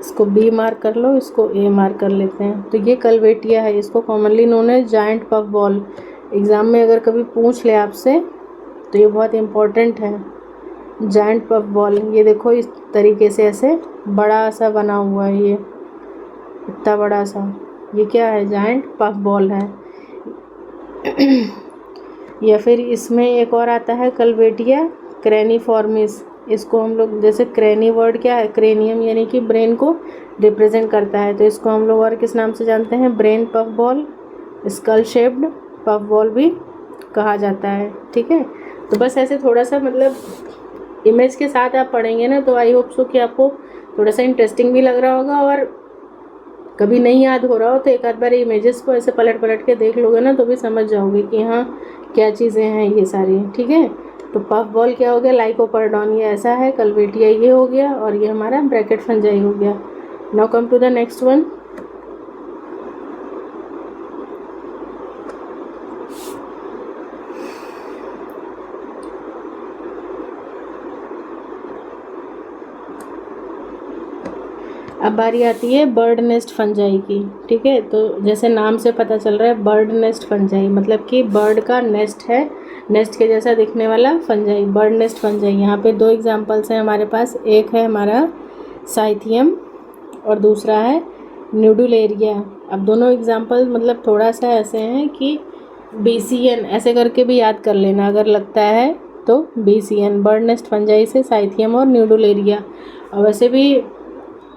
इसको बी मार्क कर लो, इसको ए मार्क कर लेते हैं। तो ये कलवेटिया है, इसको कॉमनली नोन है जायंट पफ बॉल। एग्ज़ाम में अगर कभी पूछ ले आपसे तो ये बहुत इम्पोर्टेंट है, जायंट पफ बॉल। ये देखो इस तरीके से ऐसे बड़ा सा बना हुआ है, ये इतना बड़ा सा, ये क्या है, जायंट पफ बॉल है। या फिर इसमें एक और आता है कलवेटिया क्रेनीफॉर्मिस। इसको हम लोग, जैसे क्रेनी वर्ड क्या है, क्रेनियम यानी कि ब्रेन को रिप्रेजेंट करता है, तो इसको हम लोग और किस नाम से जानते हैं, brain puff ball, skull shaped puff ball भी कहा जाता है। ठीक है, तो बस ऐसे थोड़ा सा मतलब इमेज के साथ आप पढ़ेंगे ना, तो आई होप सो कि आपको थोड़ा सा इंटरेस्टिंग भी लग रहा होगा, और कभी नहीं याद हो रहा हो तो एक आध बार इमेजेस को ऐसे पलट पलट के देख लोगे ना, तो भी समझ जाओगे कि हाँ क्या चीज़ें हैं ये सारी। ठीक है, तो पफ बॉल क्या हो गया, लाइकोपर्डोन ये ऐसा है, कलवेटिया ये हो गया, और ये हमारा ब्रैकेट फंजाई हो गया। Now come to the next one. अब बारी आती है बर्ड नेस्ट फंजाई की। ठीक है, तो जैसे नाम से पता चल रहा है बर्ड नेस्ट फंजाई, मतलब कि बर्ड का नेस्ट है, नेस्ट के जैसा दिखने वाला फंजाई, बर्ड नेस्ट फंजाई। यहाँ पे दो एग्जांपल्स हैं हमारे पास, एक है हमारा साइथियम और दूसरा है न्यूडुलेरिया। अब दोनों एग्जांपल मतलब थोड़ा सा ऐसे हैं कि BCN ऐसे करके भी याद कर लेना अगर लगता है तो, BCN बर्ड नेस्ट फंजाई से साइथियम और न्यूडुलेरिया। और वैसे भी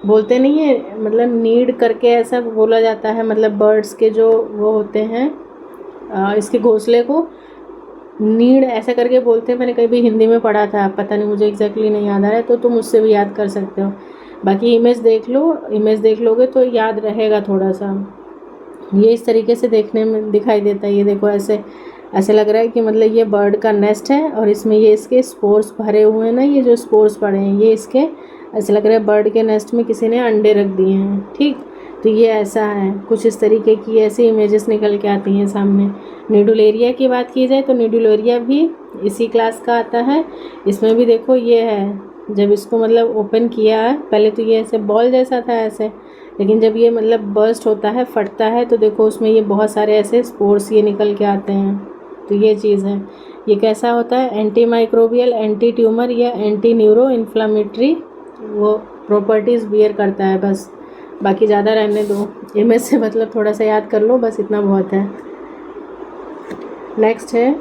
बोलते नहीं है, मतलब नीड करके ऐसा बोला जाता है, मतलब बर्ड्स के जो वो होते हैं इसके घोंसले को नीड ऐसा करके बोलते हैं। मैंने कभी हिंदी में पढ़ा था, पता नहीं मुझे एग्जैक्टली नहीं याद आ रहा है, तो तुम उससे भी याद कर सकते हो। बाकी इमेज देख लो, इमेज देख लोगे तो याद रहेगा थोड़ा सा। ये इस तरीके से देखने में दिखाई देता है, ये देखो ऐसे ऐसे लग रहा है कि मतलब ये बर्ड का नेस्ट है, और इसमें ये इसके स्पोर्स भरे हुए हैं ना, ये जो स्पोर्स पड़े हैं ये इसके, ऐसे लग रहा है बर्ड के नेस्ट में किसी ने अंडे रख दिए हैं। ठीक, तो ये ऐसा है, कुछ इस तरीके की ऐसी इमेजेस निकल के आती हैं सामने। न्यूडुलेरिया की बात की जाए तो न्यूडुलेरिया भी इसी क्लास का आता है। इसमें भी देखो ये है, जब इसको मतलब ओपन किया है, पहले तो ये ऐसे बॉल जैसा था ऐसे, लेकिन जब ये मतलब बर्स्ट होता है, फटता है, तो देखो उसमें ये बहुत सारे ऐसे स्पोर्स ये निकल के आते हैं। तो ये चीज़ है, ये कैसा होता है, एंटी माइक्रोबियल, एंटी ट्यूमर या एंटी न्यूरो इन्फ्लामेटरी वो प्रॉपर्टीज़ बियर करता है। बस बाकी ज़्यादा रहने दो, इमेज से मतलब थोड़ा सा याद कर लो, बस इतना बहुत है। नेक्स्ट है,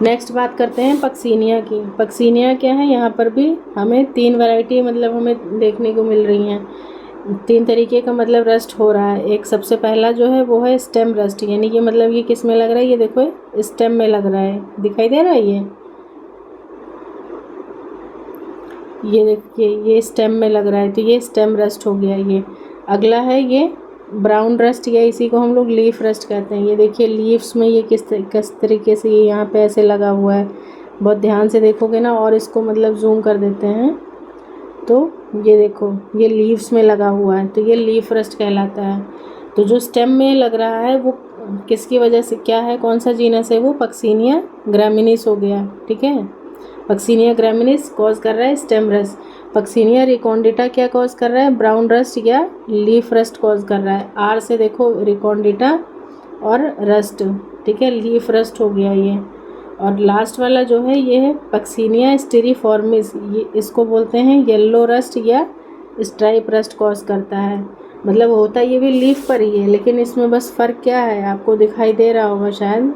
नेक्स्ट बात करते हैं पक्सीनिया की। पक्सीनिया क्या है, यहाँ पर भी हमें 3 वैरायटी मतलब हमें देखने को मिल रही हैं, 3 तरीके का मतलब रस्ट हो रहा है। एक सबसे पहला जो है वो है स्टेम रस्ट, यानी कि मतलब ये किस में लग रहा है, ये देखो स्टेम में लग रहा है, दिखाई दे रहा है ये देखिए ये स्टेम में लग रहा है, तो ये स्टेम रस्ट हो गया ये। अगला है ये ब्राउन रस्ट, या इसी को हम लोग लीफ रस्ट कहते हैं। ये देखिए लीव्स में ये किस तरीके से ये यहाँ पे ऐसे लगा हुआ है, बहुत ध्यान से देखोगे ना, और इसको मतलब जूम कर देते हैं तो ये देखो ये लीव्स में लगा हुआ है, तो ये लीफ रस्ट कहलाता है। तो जो स्टेम में लग रहा है वो किसकी वजह से, क्या है, कौन सा जीनस है, वो पक्सीनिया ग्रामिनीस हो गया। ठीक है, पक्सीनिया ग्रामिनीस कॉज कर रहा है स्टेम रस्ट, पक्सीनिया रिकॉन्डिटा क्या कॉज कर रहा है, ब्राउन रस्ट या लीफ रस्ट कॉज कर रहा है। आर से देखो रिकॉन्डिटा और रस्ट, ठीक है, लीफ रस्ट हो गया ये। और लास्ट वाला जो है ये है पक्सीनिया स्टिरीफॉर्मिस, ये इसको बोलते हैं येलो रस्ट या स्ट्राइप रस्ट कॉज करता है। मतलब होता ये भी लीफ पर ही है, लेकिन इसमें बस फ़र्क क्या है आपको दिखाई दे रहा होगा शायद,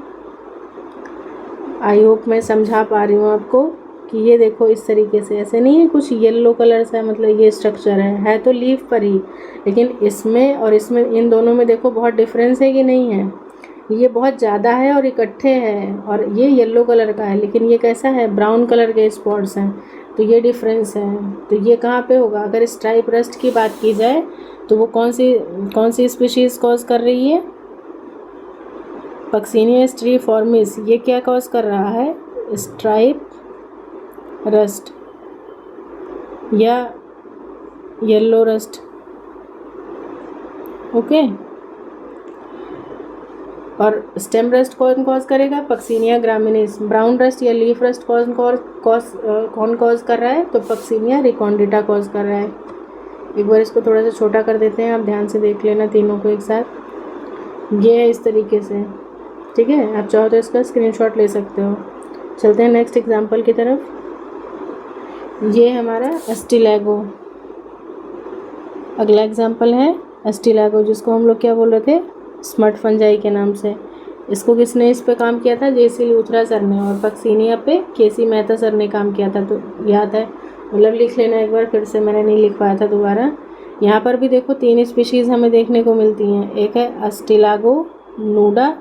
आई होप मैं समझा पा रही हूँ आपको कि ये देखो इस तरीके से, ऐसे नहीं है कुछ येलो कलर सा, मतलब ये स्ट्रक्चर है तो लीफ पर ही, लेकिन इसमें और इसमें इन दोनों में देखो बहुत डिफरेंस है कि नहीं है। ये बहुत ज़्यादा है और इकट्ठे हैं, और ये येलो कलर का है, लेकिन ये कैसा है, ब्राउन कलर के स्पॉट्स हैं, तो ये डिफरेंस है। तो ये कहाँ पे होगा, अगर स्ट्राइप रस्ट की बात की जाए तो वो कौन सी स्पीशीज़ कॉज कर रही है, पक्सीनिया स्टिरीफॉर्मिस, ये क्या कॉज कर रहा है, स्ट्राइप रस्ट या येलो रस्ट। ओके, और स्टेम रस्ट कौन कॉज करेगा? पक्सीनिया ग्रामिनीस। ब्राउन रस्ट या लीफ रस्ट कौन कॉज कर रहा है? तो पक्सीनिया रिकॉन्डिटा कॉज कर रहा है। एक बार इसको थोड़ा सा छोटा कर देते हैं, आप ध्यान से देख लेना तीनों को एक साथ। ये है इस तरीके से, ठीक है। आप चाहो तो इसका स्क्रीनशॉट ले सकते हो। चलते हैं नेक्स्ट एग्जांपल की तरफ। ये हमारा अस्टिलैगो। अगला एग्जांपल है अस्टिलैगो, जिसको हम लोग क्या बोल रहे थे? स्मट फंजाई के नाम से। इसको किसने इस पे काम किया था? जेसी लूथरा सर ने, और पक्सीनिया पे केसी मेहता सर ने काम किया था। तो याद है, मतलब लिख लेना एक बार, फिर से मैंने नहीं लिख पाया था दोबारा। यहाँ पर भी देखो 3 स्पीशीज़ हमें देखने को मिलती हैं। एक है अस्टिलागो नूडा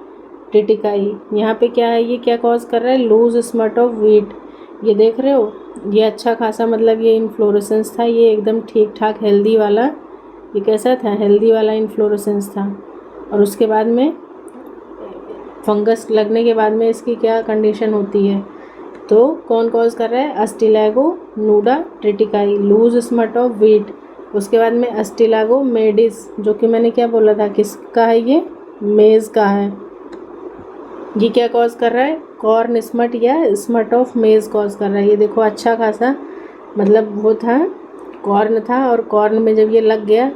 टिटिकाई। यहाँ पे क्या है? ये क्या कॉज कर रहा है? Loose smut of wheat. ये देख रहे हो, ये अच्छा खासा, मतलब ये इन्फ्लोरेसेंस था, ये एकदम ठीक ठाक हेल्दी वाला। ये कैसा था? हेल्दी वाला इन्फ्लोरेसेंस था। और उसके बाद में फंगस लगने के बाद में इसकी क्या कंडीशन होती है? तो कौन कॉज कर रहा है? Ustilago नूडा ट्रिटिकाई, loose smut of wheat. उसके बाद में अस्टिलैगो मेडिस, जो कि मैंने क्या बोला था, किसका है? ये मेज़ का है। ये क्या कॉज कर रहा है? कॉर्न स्मट या स्मट ऑफ मेज़ कॉज कर रहा है। ये देखो अच्छा खासा, मतलब वो था, कॉर्न था, और कॉर्न में जब ये लग गया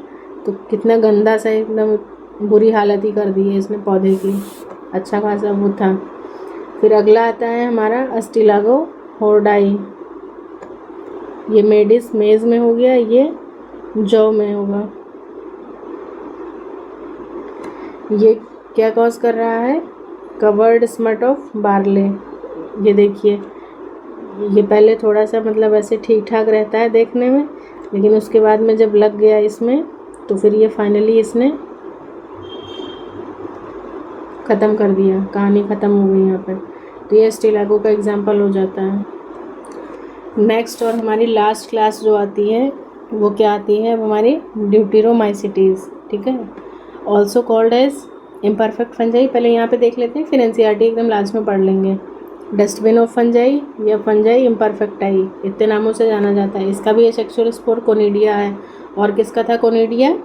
तो कितना गंदा सा, एकदम बुरी हालत ही कर दी है इसने पौधे की। अच्छा खासा वो था। फिर अगला आता है हमारा अस्टिलागो होर्डाई। ये मेडिस मेज़ में हो गया, ये जौ में होगा। ये क्या कॉज कर रहा है? Covered smut of barley. ये देखिए, ये पहले थोड़ा सा मतलब ऐसे ठीक ठाक रहता है देखने में, लेकिन उसके बाद में जब लग गया इसमें तो फिर ये फाइनली इसने ख़त्म कर दिया, कहानी ख़त्म हो गई यहाँ पर। तो ये अस्टिलैगो का एग्जांपल हो जाता है। नेक्स्ट और हमारी लास्ट क्लास जो आती है वो क्या आती है? अब हमारी ड्यूटेरोमाइसिटीज़, ठीक है, also called as imperfect fungi. पहले यहाँ पे देख लेते हैं, फिर एनसीईआरटी एकदम लास्ट में पढ़ लेंगे। डस्टबिन ऑफ फंजाई या फंजाई इम्परफेक्टाई, इतने नामों से जाना जाता है। इसका भी सेक्सुअल स्पोर कोनिडिया है। और किसका था कोनिडिया?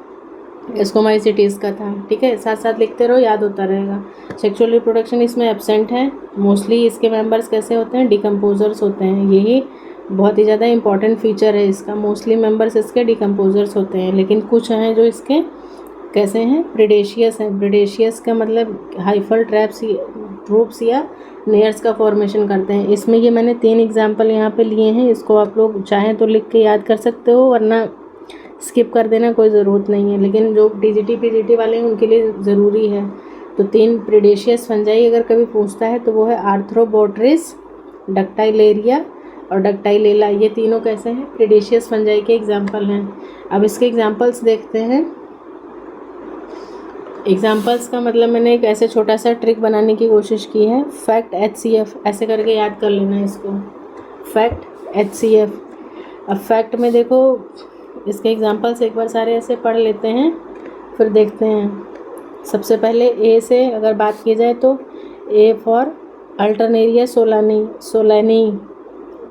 एस्कोमाइसिटीज़ का था, ठीक है। साथ साथ लिखते रहो, याद होता रहेगा। सेक्सुअल रिप्रोडक्शन इसमें एब्सेंट है। मोस्टली इसके मेंबर्स कैसे होते हैं? डिकम्पोजर्स होते हैं। यही बहुत ही ज़्यादा इंपॉर्टेंट फीचर है इसका। मोस्टली मेंबर्स इसके डिकम्पोजर्स होते हैं, लेकिन कुछ हैं जो इसके कैसे हैं? प्रेडेशियस हैं। प्रेडेशियस का मतलब हाइफल ट्रूप्स या नेयर्स का फॉर्मेशन करते हैं। इसमें ये मैंने 3 एग्जाम्पल यहाँ पे लिए हैं। इसको आप लोग चाहें तो लिख के याद कर सकते हो, वरना स्किप कर देना, कोई ज़रूरत नहीं है। लेकिन जो टीजीटी पीजीटी वाले हैं उनके लिए ज़रूरी है। तो 3 प्रेडेशियस फंजाई अगर कभी पूछता है तो वो है आर्थ्रोबोट्रिस, डक्टाइलेरिया और डक्टाइलेला। ये तीनों कैसे हैं? प्रेडेशियस फंजाई के एग्जाम्पल हैं। अब इसके एग्जाम्पल्स देखते हैं। एग्जाम्पल्स का मतलब मैंने एक ऐसे छोटा सा ट्रिक बनाने की कोशिश की है। फैक्ट HCF ऐसे करके याद कर लेना है इसको, फैक्ट HCF। अब फैक्ट में देखो, इसके एग्जाम्पल्स एक बार सारे ऐसे पढ़ लेते हैं, फिर देखते हैं। सबसे पहले ए से अगर बात की जाए तो ए फॉर अल्टरनेरिया सोलानी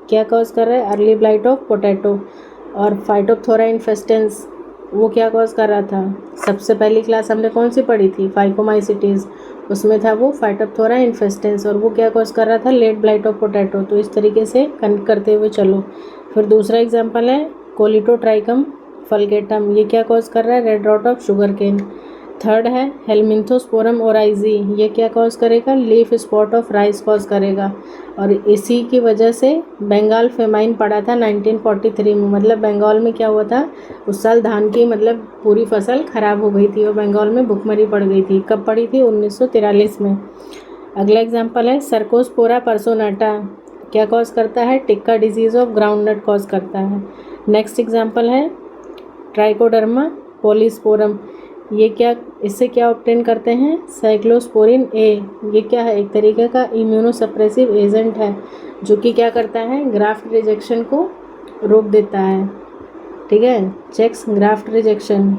क्या कॉज कर रहा है? Early blight of potato. और फाइटोप्थोरा इन्फेस्टेंस वो क्या कॉज कर रहा था? सबसे पहली क्लास हमने कौन सी पढ़ी थी? फाइकोमाइसिटीज़। उसमें था वो फाइटोप्थोरा इन्फेस्टेंस, और वो क्या कॉज कर रहा था? Late blight of potato. तो इस तरीके से कनेक्ट करते हुए चलो। फिर दूसरा एग्जाम्पल है कोलिटोट्राइकम फलगेटम। ये क्या कॉज कर रहा है? Red rot of sugar cane. Third है हेलमिंथोस्पोरम ओराइजी। ये क्या कॉज करेगा? Leaf spot of rice cause करेगा। और इसी की वजह से बंगाल फेमाइन पड़ा था 1943 में। मतलब बंगाल में क्या हुआ था उस साल? धान की मतलब पूरी फसल ख़राब हो गई थी और बंगाल में भुखमरी पड़ गई थी। कब पड़ी थी? 1943 में। अगला एग्जाम्पल है सर्कोस्पोरा पर्सोनाटा। क्या कॉज करता है? Tikka disease of groundnut cause करता है। नेक्स्ट एग्जाम्पल है ट्राइकोडर्मा पॉलीस्पोरम। ये क्या, इससे क्या ऑब्टेन करते हैं? साइक्लोस्पोरिन ए। ये क्या है? एक तरीके का इम्यूनोसप्रेसिव एजेंट है, जो कि क्या करता है? ग्राफ्ट रिजेक्शन को रोक देता है, ठीक है। Checks graft rejection.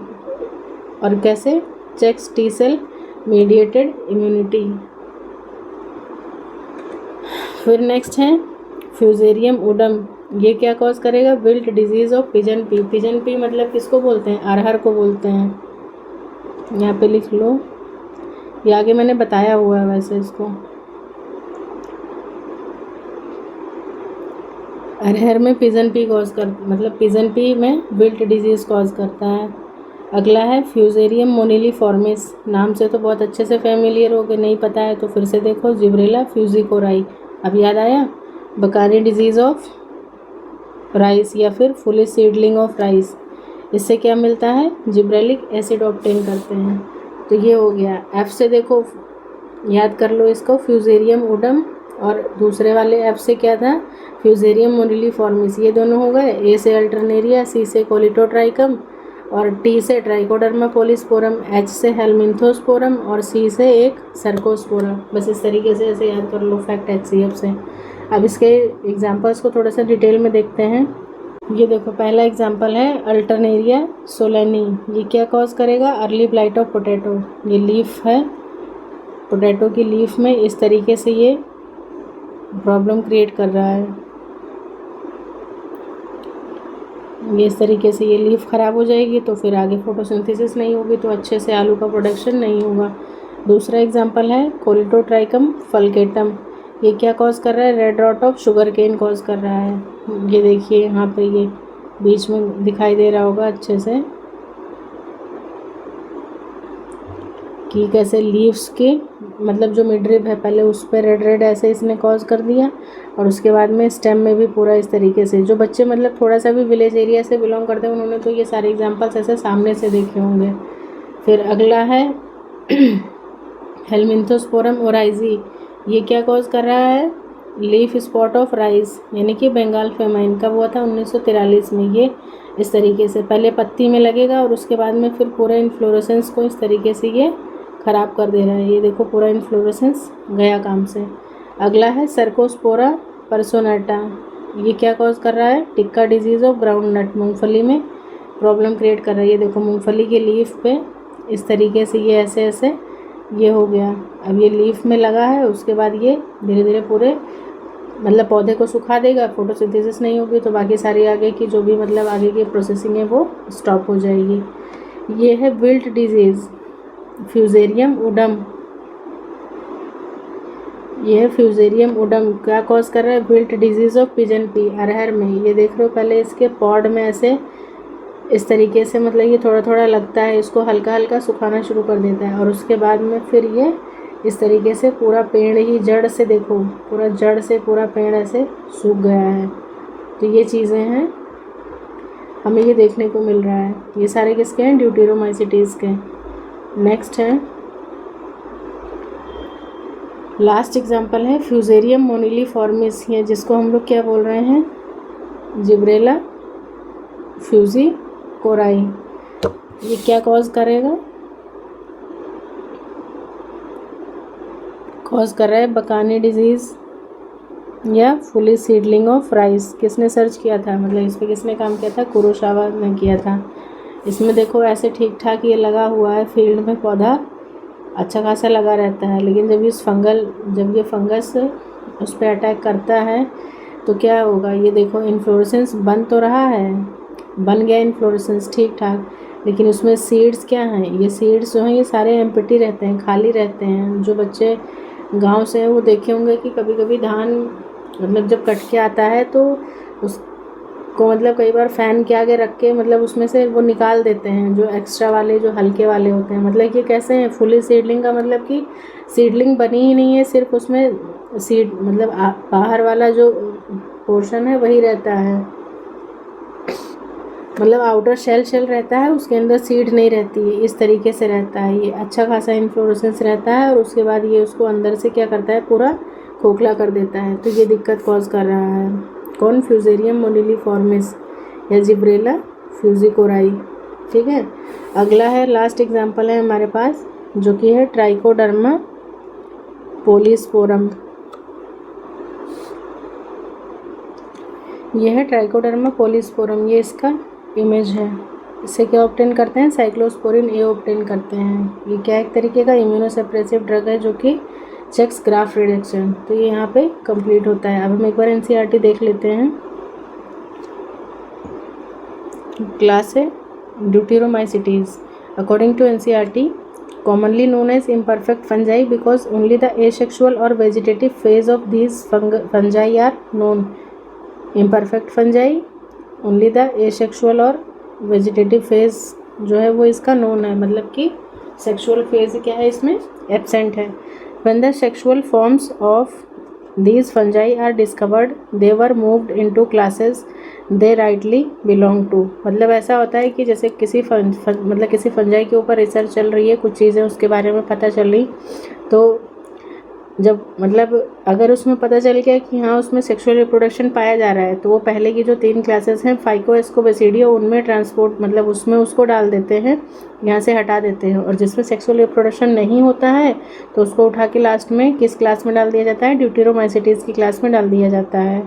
और कैसे? Checks T cell mediated immunity. फिर नेक्स्ट है फ्यूजेरियम उडम। ये क्या कॉज करेगा? Wilt disease of pigeon pea. Pigeon pea मतलब किसको बोलते हैं? अरहर को बोलते हैं। यहाँ पे लिख लो, ये आगे मैंने बताया हुआ है वैसे इसको। अरहर में पिजन पी कॉज कर मतलब पिजन पी में विल्ट डिजीज़ कॉज करता है। अगला है फ्यूजेरियम मोनिलीफॉर्मिस, नाम से तो बहुत अच्छे से फेमिलियर हो गए, नहीं पता है तो फिर से देखो, जिब्रेला फ्यूजिकोराई, अब याद आया। बकानी डिजीज़ ऑफ राइस या फिर फुली सीडलिंग ऑफ राइस, इससे क्या मिलता है, जिब्रेलिक एसिड ऑब्टेन करते हैं। तो ये हो गया। एफ से देखो, याद कर लो इसको, फ्यूजेरियम उडम, और दूसरे वाले एफ से क्या था, फ्यूजेरियम मोनिलीफॉर्मिस, ये दोनों हो गए। ए से अल्टरनेरिया, सी से कोलिटोट्राइकम, और टी से ट्राइकोडर्मा पोलिस्पोरम, एच से हेलमिंथोस्पोरम, और सी से एक सर्कोस्पोरा। बस इस तरीके से ऐसे याद कर लो फैक्ट HCF से। अब इसके एग्जांपल्स को थोड़ा सा डिटेल में देखते हैं। ये देखो, पहला एग्जांपल है अल्टरनेरिया सोलेनी, ये क्या कॉज करेगा, अर्ली ब्लाइट ऑफ पोटैटो। ये लीफ है, पोटैटो की लीफ में इस तरीके से ये प्रॉब्लम क्रिएट कर रहा है। ये इस तरीके से ये लीफ ख़राब हो जाएगी तो फिर आगे फोटोसिंथेसिस नहीं होगी, तो अच्छे से आलू का प्रोडक्शन नहीं होगा। दूसरा एग्जांपल है कोलिटोट्राइकम फल्केटम, ये क्या कॉज कर रहा है, red rot of sugar cane cause कर रहा है। ये देखिए यहाँ पे ये बीच में दिखाई दे रहा होगा अच्छे से कि कैसे लीव्स के मतलब जो मिडरिब है पहले उस पर रेड रेड ऐसे इसने कॉज कर दिया, और उसके बाद में स्टेम में भी पूरा इस तरीके से। जो बच्चे मतलब थोड़ा सा भी विलेज एरिया से बिलोंग करते हैं उन्होंने तो ये सारे एग्जांपल्स ऐसे सामने से देखे होंगे। फिर अगला है हेलमिंथोस्पोरम ओराइजी, ये क्या कॉज कर रहा है, लीफ स्पॉट ऑफ राइस, यानी कि बंगाल फेमाइन कब हुआ था, 1943 में। ये इस तरीके से पहले पत्ती में लगेगा और उसके बाद में फिर पूरे इन्फ्लोरेसेंस को इस तरीके से ये ख़राब कर दे रहा है। ये देखो पूरा इन्फ्लोरेसेंस गया काम से। अगला है सर्कोस्पोरा पर्सोनाटा, ये क्या कॉज कर रहा है, tikka disease of ground nut, मूँगफली में प्रॉब्लम क्रिएट कर रहा है। ये देखो मूँगफली के लीफ पे इस तरीके से ये ऐसे ऐसे ये हो गया। अब ये लीफ में लगा है, उसके बाद ये धीरे धीरे पूरे मतलब पौधे को सुखा देगा, फोटोसिंथेसिस नहीं होगी तो बाकी सारी आगे की जो भी मतलब आगे की प्रोसेसिंग है वो स्टॉप हो जाएगी। ये है विल्ट डिजीज़ फ्यूजेरियम उडम, ये है फ्यूजेरियम उडम, क्या कॉज कर रहा है, wilt disease of pigeon pea, अरहर में। ये देख रहे हो पहले इसके पॉड में ऐसे इस तरीके से मतलब ये थोड़ा थोड़ा लगता है, इसको हल्का हल्का सुखाना शुरू कर देता है, और उसके बाद में फिर ये इस तरीके से पूरा पेड़ ही जड़ से देखो, पूरा जड़ से पूरा पेड़ ऐसे सूख गया है। तो ये चीज़ें हैं हमें ये देखने को मिल रहा है। ये सारे किसके हैं, ड्यूटेरोमाइसिटीज़ के। नेक्स्ट है लास्ट एग्जांपल है फ्यूजेरियम मोनिलीफॉर्मिस, ये जिसको हम लोग क्या बोल रहे हैं, जिब्रेला फ्यूजिकोराई। ये क्या कॉज करेगा, कॉज कर रहा है बकानी डिजीज़ या फुली सीडलिंग ऑफ राइस। किसने सर्च किया था, मतलब इस पर किसने काम किया था, कुरोसावा ने किया था। इसमें देखो ऐसे ठीक ठाक ये लगा हुआ है फील्ड में, पौधा अच्छा खासा लगा रहता है, लेकिन जब ये फंगस उस पर अटैक करता है तो क्या होगा, ये देखो इन्फ्लोरेसेंस बन तो रहा है, बन गया इन्फ्लोरेसेंस ठीक ठाक, लेकिन उसमें सीड्स क्या हैं, ये सीड्स जो हैं ये सारे एम्प्टी रहते हैं, खाली रहते हैं। जो बच्चे गांव से हैं वो देखे होंगे कि कभी कभी धान मतलब जब कट के आता है तो उसको मतलब कई बार फ़ैन के आगे रख के मतलब उसमें से वो निकाल देते हैं, जो एक्स्ट्रा वाले जो हल्के वाले होते हैं। मतलब ये कैसे हैं, फुली सीडलिंग का मतलब कि सीडलिंग बनी ही नहीं है, सिर्फ उसमें सीड मतलब बाहर वाला जो पोर्शन है वही रहता है, मतलब आउटर शेल रहता है, उसके अंदर सीड नहीं रहती है, इस तरीके से रहता है। ये अच्छा खासा इन्फ्लोरेसेंस रहता है और उसके बाद ये उसको अंदर से क्या करता है, पूरा खोखला कर देता है। तो ये दिक्कत कॉज कर रहा है कौन, फ्यूजेरियम मोनिलीफॉर्मिस या जिब्रेला फ्यूजिकोराई। ठीक है, अगला है लास्ट एग्जांपल है हमारे पास जो कि है ट्राइकोडर्मा पोलिस्पोरम। यह है ट्राइकोडर्मा पोलिस्पोरम, ये इसका इमेज है। इससे क्या ऑब्टेन करते हैं, साइक्लोस्पोरिन ए ऑब्टेन करते हैं। ये क्या एक तरीके का इम्यूनोसप्रेसिव ड्रग है जो कि चेक्स ग्राफ रिडक्शन। तो ये यहाँ पे कंप्लीट होता है। अब हम एक बार एनसीईआरटी देख लेते हैं। क्लास है deuteromycetes. According to NCERT commonly known as imperfect fungi because only the asexual or vegetative phase of these fungi are known. imperfect fungi only the asexual और vegetative phase जो है वो इसका known है, मतलब कि sexual phase क्या है इसमें absent है. When the sexual forms of these fungi are discovered they were moved into classes they rightly belong to. मतलब ऐसा होता है कि जैसे किसी मतलब किसी फंजाई के ऊपर रिसर्च चल रही है, कुछ चीज़ें उसके बारे में पता चल रही, तो जब मतलब अगर उसमें पता चल गया कि हाँ उसमें सेक्सुअल रिप्रोडक्शन पाया जा रहा है, तो वो पहले की जो 3 क्लासेस हैं फाइको एस्को बेसिडियो उनमें ट्रांसपोर्ट मतलब उसमें उसको डाल देते हैं, यहाँ से हटा देते हैं. और जिसमें सेक्सुअल रिप्रोडक्शन नहीं होता है तो उसको उठा के लास्ट में किस क्लास में डाल दिया जाता है, ड्यूटेरोमाइसिटीज की क्लास में डाल दिया जाता है.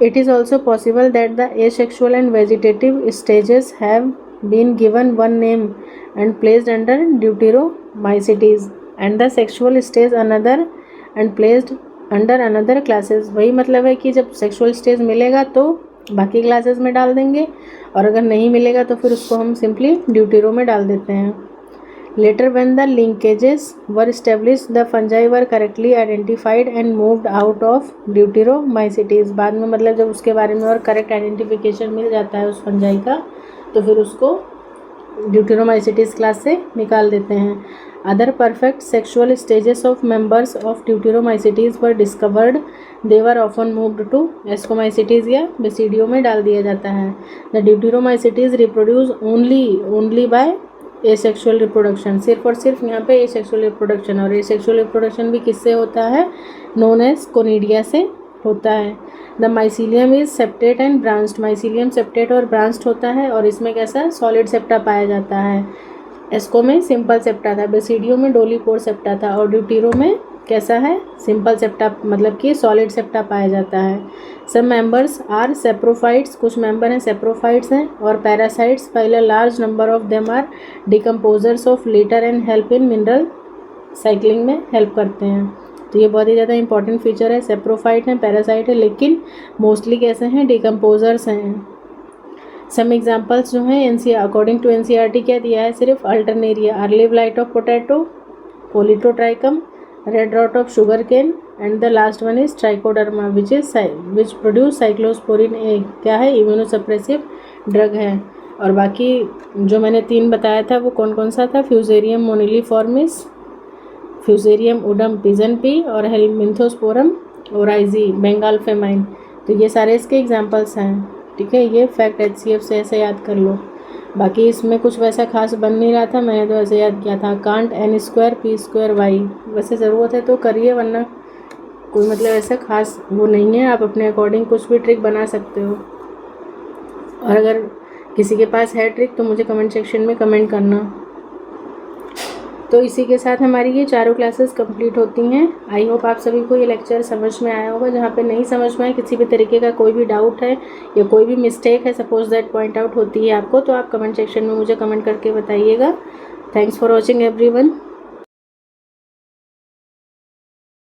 It is also possible that the asexual and vegetative stages have been given one name and placed under Deuteromycetes and the sexual stage another and placed under another classes. वही मतलब है कि जब सेक्सुअल स्टेज मिलेगा तो बाकी क्लासेस में डाल देंगे और अगर नहीं मिलेगा तो फिर उसको हम सिंपली ड्यूटेरो में डाल देते हैं. Later when the linkages were established the fungi were correctly identified and moved out of Deuteromycetes. बाद में मतलब जब उसके बारे में और करेक्ट आइडेंटिफिकेशन मिल जाता है उस फंजाई का तो फिर उसको ड्यूटेरोमाइसिटीज क्लास से निकाल देते हैं. Other perfect sexual stages of members of Deuteromycetes were discovered. They were often moved to Ascomycetes या Basidio में डाल दिया जाता है. The Deuteromycetes reproduce only by asexual reproduction. सिर्फ और सिर्फ यहाँ पे एसेक्सुअल रिप्रोडक्शन, और एसेक्सुअल रिप्रोडक्शन भी किससे होता है, नोन एज कोनिडिया से होता है. The mycelium is septate and branched. Mycelium septate और ब्रांच्ड होता है और इसमें कैसा सॉलिड सेप्टा पाया जाता है. एस्को में सिंपल सेप्टा था, बेसिडियो में डोलीपोर सेप्टा था और ड्यूटेरो में कैसा है सिंपल सेप्टा मतलब कि सॉलिड सेप्टा पाया जाता है. सब मेंबर्स आर सेप्रोफाइट्स. कुछ मेंबर हैं सेप्रोफाइट्स हैं और पैरासाइट्स. पहले large number of them are decomposers of litter and help in mineral cycling में हेल्प करते हैं. तो ये बहुत ही ज़्यादा इंपॉर्टेंट फीचर है. सेप्रोफाइट हैं, पैरासाइट है, लेकिन मोस्टली कैसे हैं डिकम्पोजर्स हैं. सम एग्जाम्पल्स जो हैं अकॉर्डिंग टू एनसीईआरटी क्या दिया है, सिर्फ Alternaria, early blight of potato, colletotrichum, red rot of sugar cane and the last one is Trichoderma which produce cyclosporin A. क्या है इम्यूनोसप्रेसिव ड्रग है. और बाकी जो मैंने 3 बताया था वो कौन कौन सा था, फ्यूजेरियम मोनिलीफॉर्मिस, फ्यूजेरियम उडम पिजन पी और हेलमिंथोस्पोरम ओराइजी बंगाल फेमाइन. तो ये सारे इसके एग्जाम्पल्स हैं. ठीक है, ये फैक्ट HCF से ऐसे याद कर लो. बाकी इसमें कुछ वैसा खास बन नहीं रहा था, मैंने तो ऐसे याद किया था. Can't n² p² y. वैसे ज़रूरत है तो करिए वरना कोई मतलब ऐसा खास वो नहीं है. आप अपने अकॉर्डिंग कुछ भी ट्रिक बना सकते हो और अगर किसी के पास है ट्रिक तो मुझे कमेंट सेक्शन में कमेंट करना. तो इसी के साथ हमारी ये चारों क्लासेस कंप्लीट होती हैं. आई होप आप सभी को ये लेक्चर समझ में आया होगा. जहाँ पे नहीं समझ में आए, किसी भी तरीके का कोई भी डाउट है या कोई भी मिस्टेक है सपोज दैट पॉइंट आउट होती है आपको, तो आप कमेंट सेक्शन में मुझे कमेंट करके बताइएगा. Thanks for watching everyone.